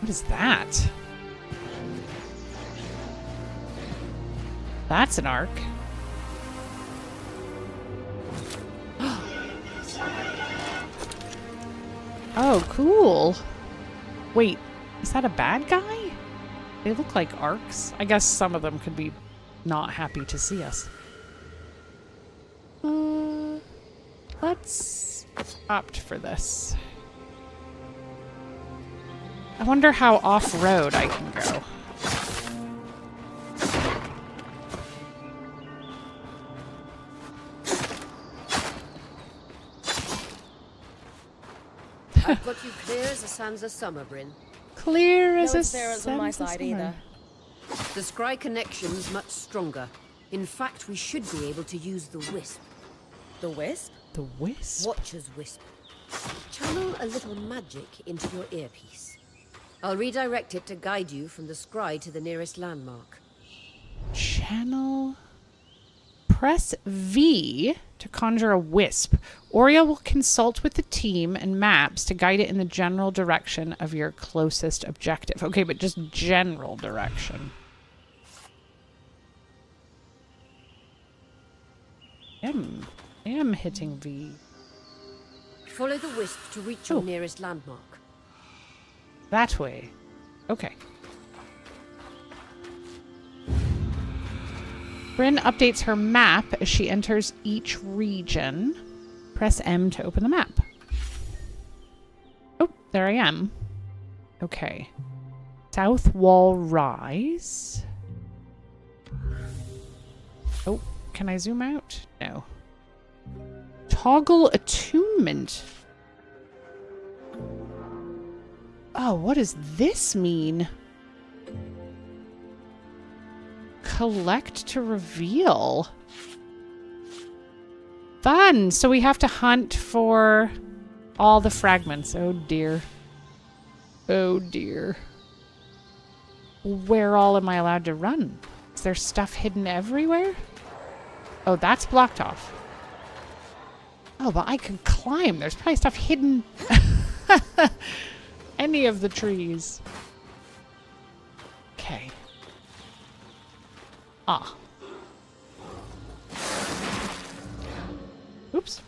What is that? That's an arc. Oh, cool. Wait, is that a bad guy? They look like arcs. I guess some of them could be not happy to see us. Let's opt for this. I wonder how off-road I can go. I've got you clear as the sands of summer, Brynn. Clear as No a interference on my sense of side summer. either. The scry connection's much stronger. In fact, we should be able to use the wisp. The wisp? The wisp? Watcher's Wisp. Channel a little magic into your earpiece. I'll redirect it to guide you from the scry to the nearest landmark. Channel. Press V to conjure a wisp. Oriel will consult with the team and maps to guide it in the general direction of your closest objective. Okay, but just general direction. I am hitting V. Follow the wisp to reach your nearest landmark. That way. Okay. Brynn updates her map as she enters each region. Press M to open the map. Oh, there I am. Okay. South wall rise. Oh, can I zoom out? No. Toggle attunement. Oh, what does this mean? Collect to reveal. Fun! So we have to hunt for all the fragments. Oh dear. Oh dear. Where all am I allowed to run? Is there stuff hidden everywhere? Oh, that's blocked off. Oh, but I can climb. There's probably stuff hidden. Any of the trees. Okay. Ah. Oops.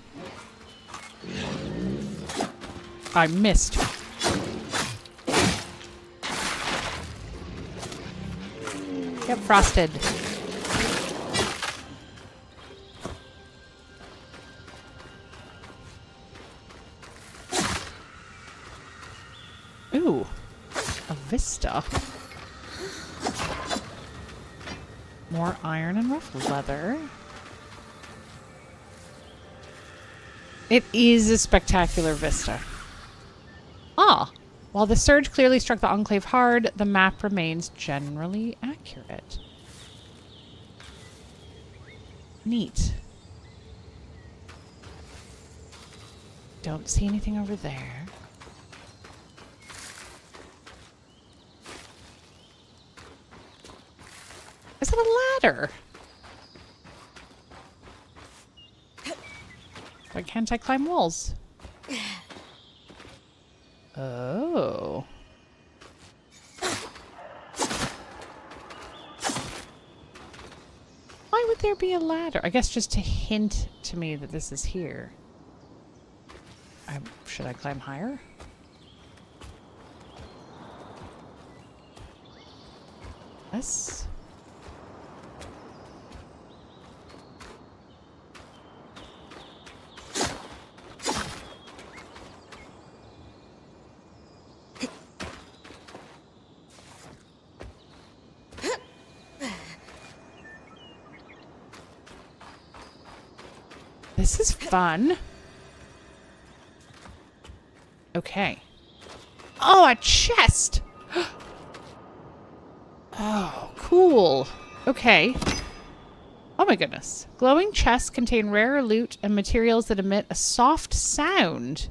I missed. Get frosted. Ooh. A vista. More iron and rough leather. It is a spectacular vista. Ah, while the surge clearly struck the Enclave hard, the map remains generally accurate. Neat. Don't see anything over there. Is that a ladder? Why can't I climb walls? Oh. Why would there be a ladder? I guess just to hint to me that this is here. Should I climb higher? Yes. This is fun. Okay. Oh, a chest! Oh, cool. Okay. Oh my goodness. Glowing chests contain rare loot and materials that emit a soft sound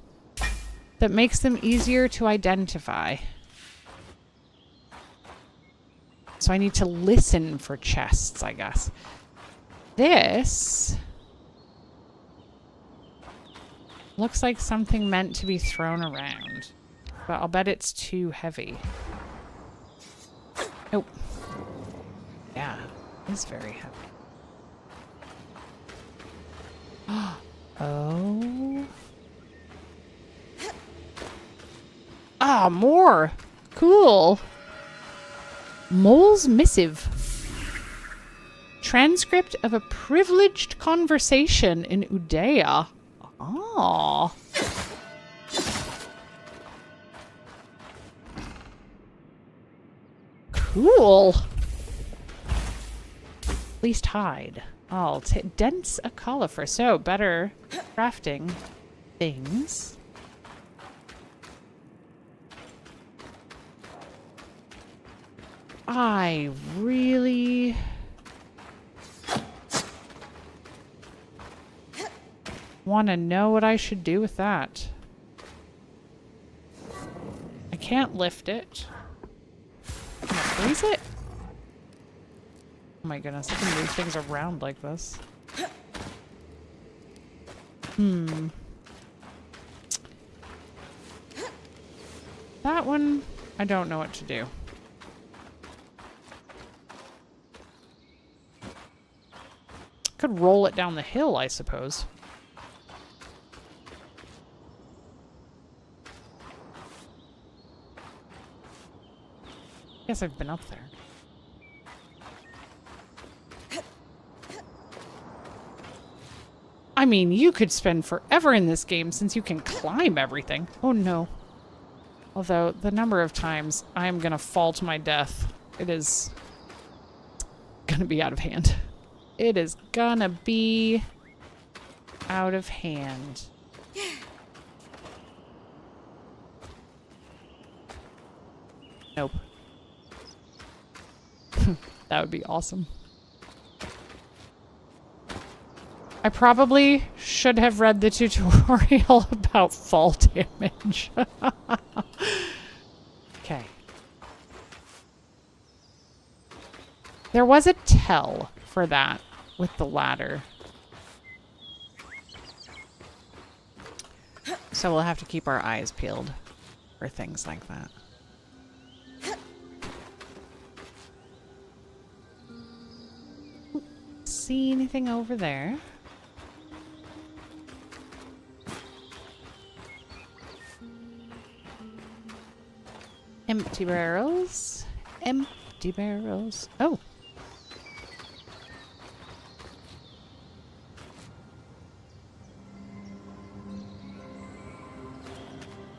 that makes them easier to identify. So I need to listen for chests, I guess. This looks like something meant to be thrown around, but I'll bet it's too heavy. Oh. Yeah, it's very heavy. Oh. Ah, more. Cool. Mole's Missive. Transcript of a privileged conversation in Udea. Oh. Cool. At least hide. I'll take dense a colifer, so better crafting things. I really want to know what I should do with that. I can't lift it. Can I freeze it? Oh my goodness, I can move things around like this. That one, I don't know what to do. Could roll it down the hill, I suppose. Guess I've been up there. I mean, you could spend forever in this game since you can climb everything. Oh no. Although, the number of times I am gonna fall to my death, it is gonna be out of hand. It is gonna be out of hand. Nope. That would be awesome. I probably should have read the tutorial about fall damage. Okay. There was a tell for that with the ladder. So we'll have to keep our eyes peeled for things like that. See anything over there? Empty barrels. Empty barrels. Oh.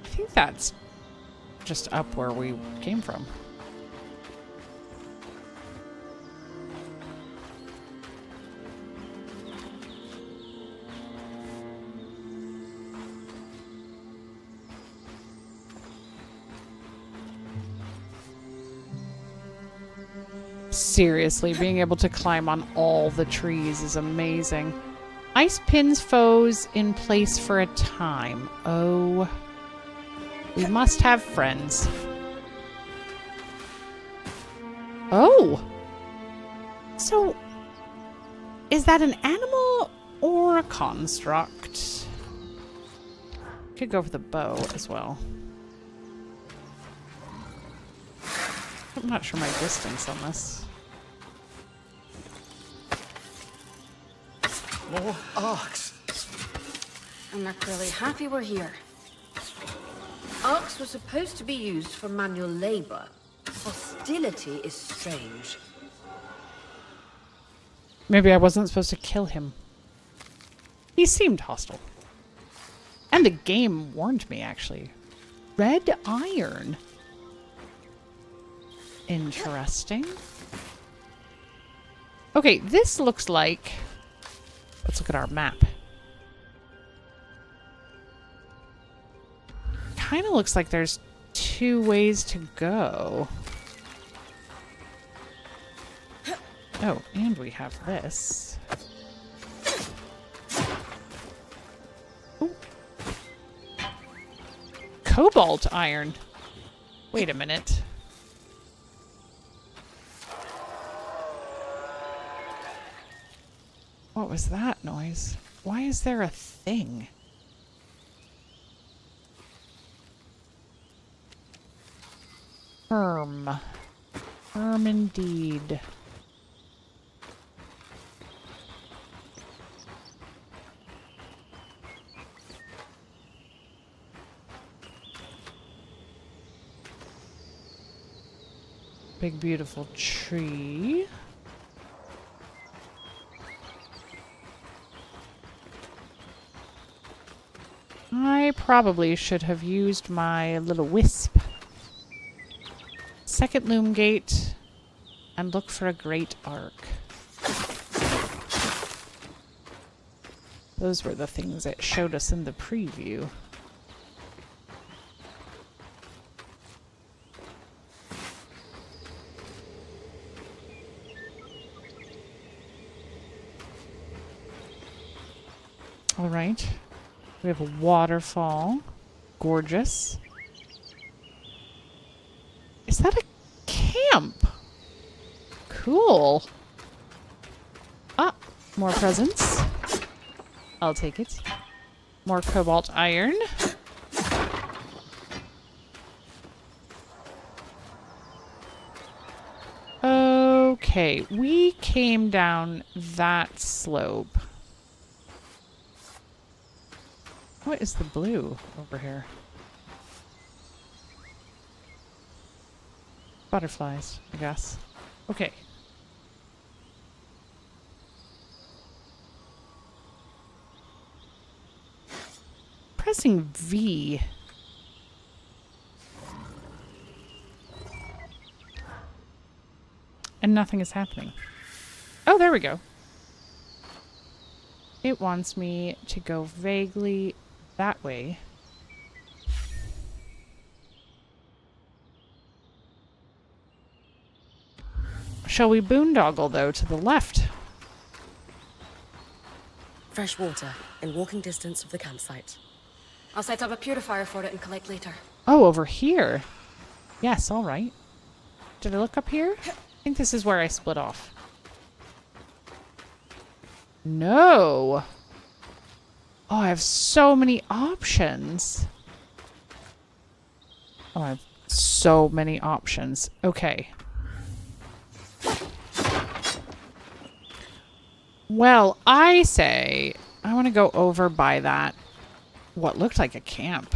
I think that's just up where we came from. Seriously, being able to climb on all the trees is amazing. Ice pins foes in place for a time. Oh. We must have friends. Oh! So, is that an animal or a construct? Could go for the bow as well. I'm not sure my distance on this. More arcs. I'm not really happy we're here. Arcs were supposed to be used for manual labor. Hostility is strange. Maybe I wasn't supposed to kill him. He seemed hostile. And the game warned me, actually. Red iron. Interesting. Okay, this looks like... Let's look at our map. Kind of looks like there's 2 ways to go. Oh, and we have this. Ooh. Cobalt iron. Wait a minute. What was that noise? Why is there a thing? Firm. Firm indeed. Big beautiful tree. I probably should have used my little wisp. Second loom gate and look for a great arc. Those were the things it showed us in the preview. All right. We have a waterfall. Gorgeous. Is that a camp? Cool. Ah, more presents. I'll take it. More cobalt iron. Okay, we came down that slope. What is the blue over here? Butterflies, I guess. Okay. Pressing V. And nothing is happening. Oh, there we go. It wants me to go vaguely that way. Shall we boondoggle, though, to the left? Fresh water in walking distance of the campsite. I'll set up a purifier for it and collect later. Oh, over here. Yes, all right. Did I look up here? I think this is where I split off. No. Oh, I have so many options. Oh, I have so many options. Okay. Well, I say I want to go over by that, what looked like a camp,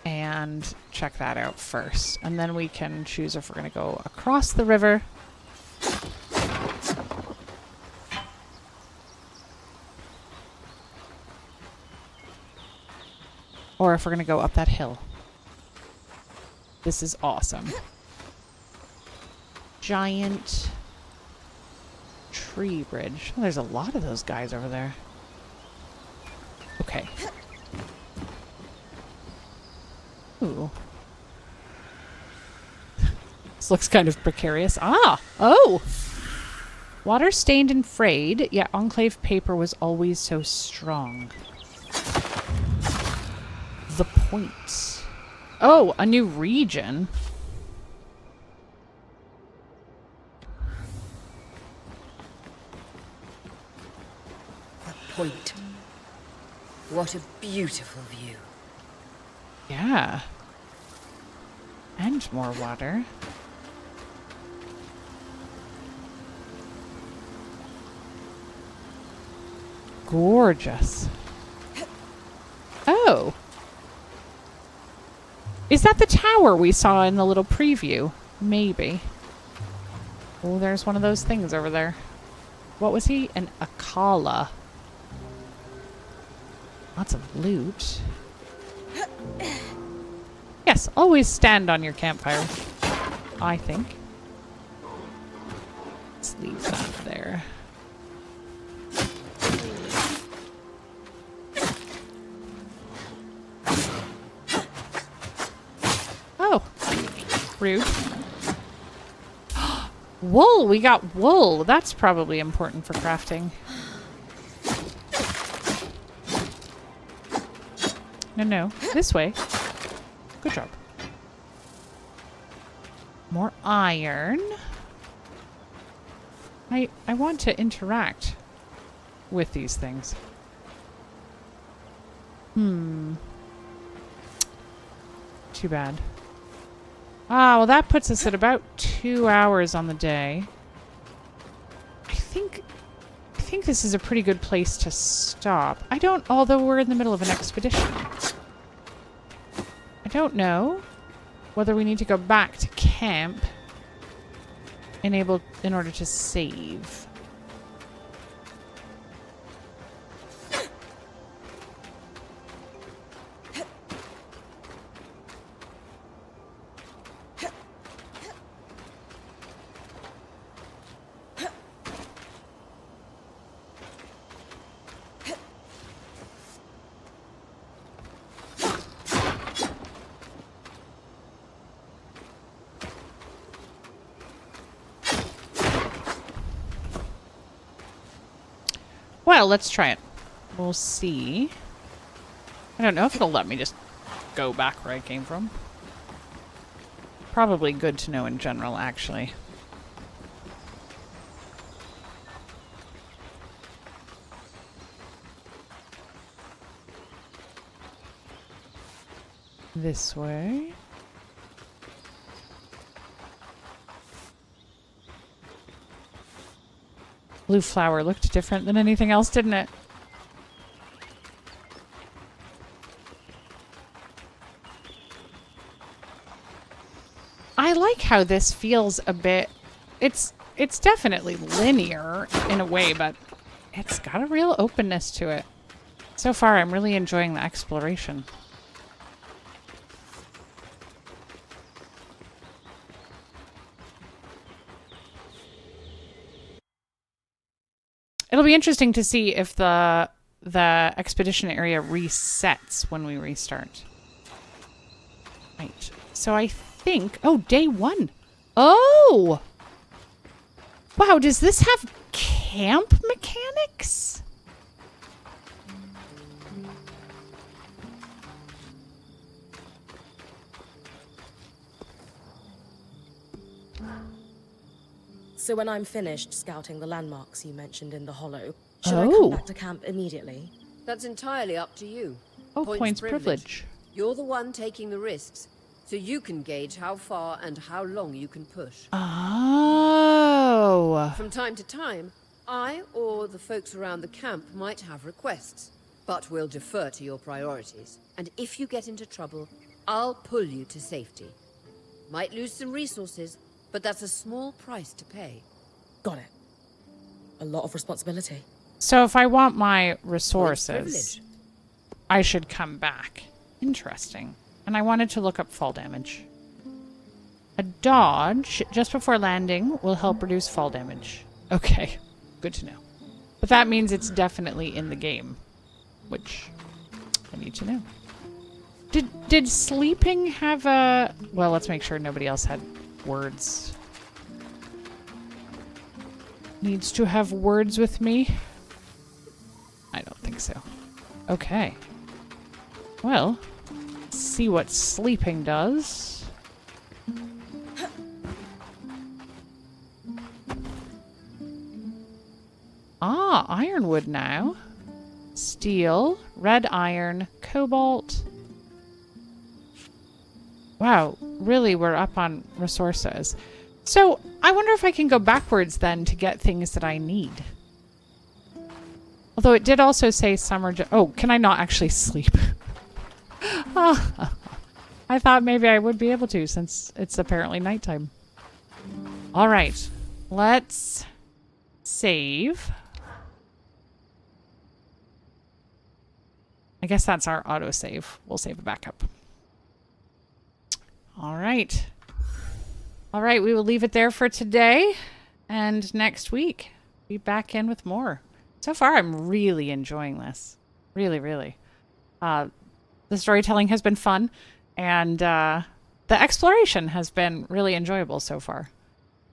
and check that out first. And then we can choose if we're going to go across the river or if we're going to go up that hill. This is awesome. Giant tree bridge. Oh, there's a lot of those guys over there. Okay. Ooh. This looks kind of precarious. Ah! Oh! Water stained and frayed, yet Enclave paper was always so strong. The point. Oh, a new region. Point. What a beautiful view. Yeah. And more water. Gorgeous. Oh. Is that the tower we saw in the little preview? Maybe. Oh, there's one of those things over there. What was he? An Akala. Lots of loot. Yes, always stand on your campfire, I think. Let's leave that there. Oh, rude. Wool! We got wool! That's probably important for crafting. No, this way. Good job. More iron. I want to interact with these things. Too bad. Ah, well that puts us at about 2 hours on the day. I think this is a pretty good place to stop. Although we're in the middle of an expedition. I don't know whether we need to go back to camp in order to save. Well, let's try it. We'll see. I don't know if it'll let me just go back where I came from. Probably good to know in general, actually. This way. Blue flower looked different than anything else, didn't it? I I like how this feels a bit... It's definitely linear in a way, but it's got a real openness to it. So far, I'm really enjoying the exploration. It'll be interesting to see if the expedition area resets when we restart. Right. So I think... Oh, day 1. Oh! Wow, does this have camp mechanics? So when I'm finished scouting the landmarks you mentioned in the hollow, should I come back to camp immediately? That's entirely up to you. Oh, points privilege. You're the one taking the risks, so you can gauge how far and how long you can push. Oh. From time to time, I or the folks around the camp might have requests, but we'll defer to your priorities. And if you get into trouble, I'll pull you to safety. Might lose some resources, but that's a small price to pay. Got it. A lot of responsibility. So if I want my resources, I should come back. Interesting. And I wanted to look up fall damage. A dodge just before landing will help reduce fall damage. Okay, good to know. But that means it's definitely in the game, which I need to know. Did sleeping have a... Well, let's make sure nobody else had words. Needs to have words with me? I don't think so. Okay. Well, let's see what sleeping does. Ah, ironwood now. Steel, red iron, cobalt. Wow, really we're up on resources. So, I wonder if I can go backwards then to get things that I need. Although it did also say summer... Oh, can I not actually sleep? I thought maybe I would be able to since it's apparently nighttime. Alright, let's save. I guess that's our autosave. We'll save a backup. Alright. Alright, we will leave it there for today. And next week, be back in with more. So far, I'm really enjoying this. Really, really. The storytelling has been fun. And the exploration has been really enjoyable so far.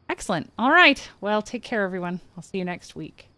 Excellent. All right. Well, take care, everyone. I'll see you next week.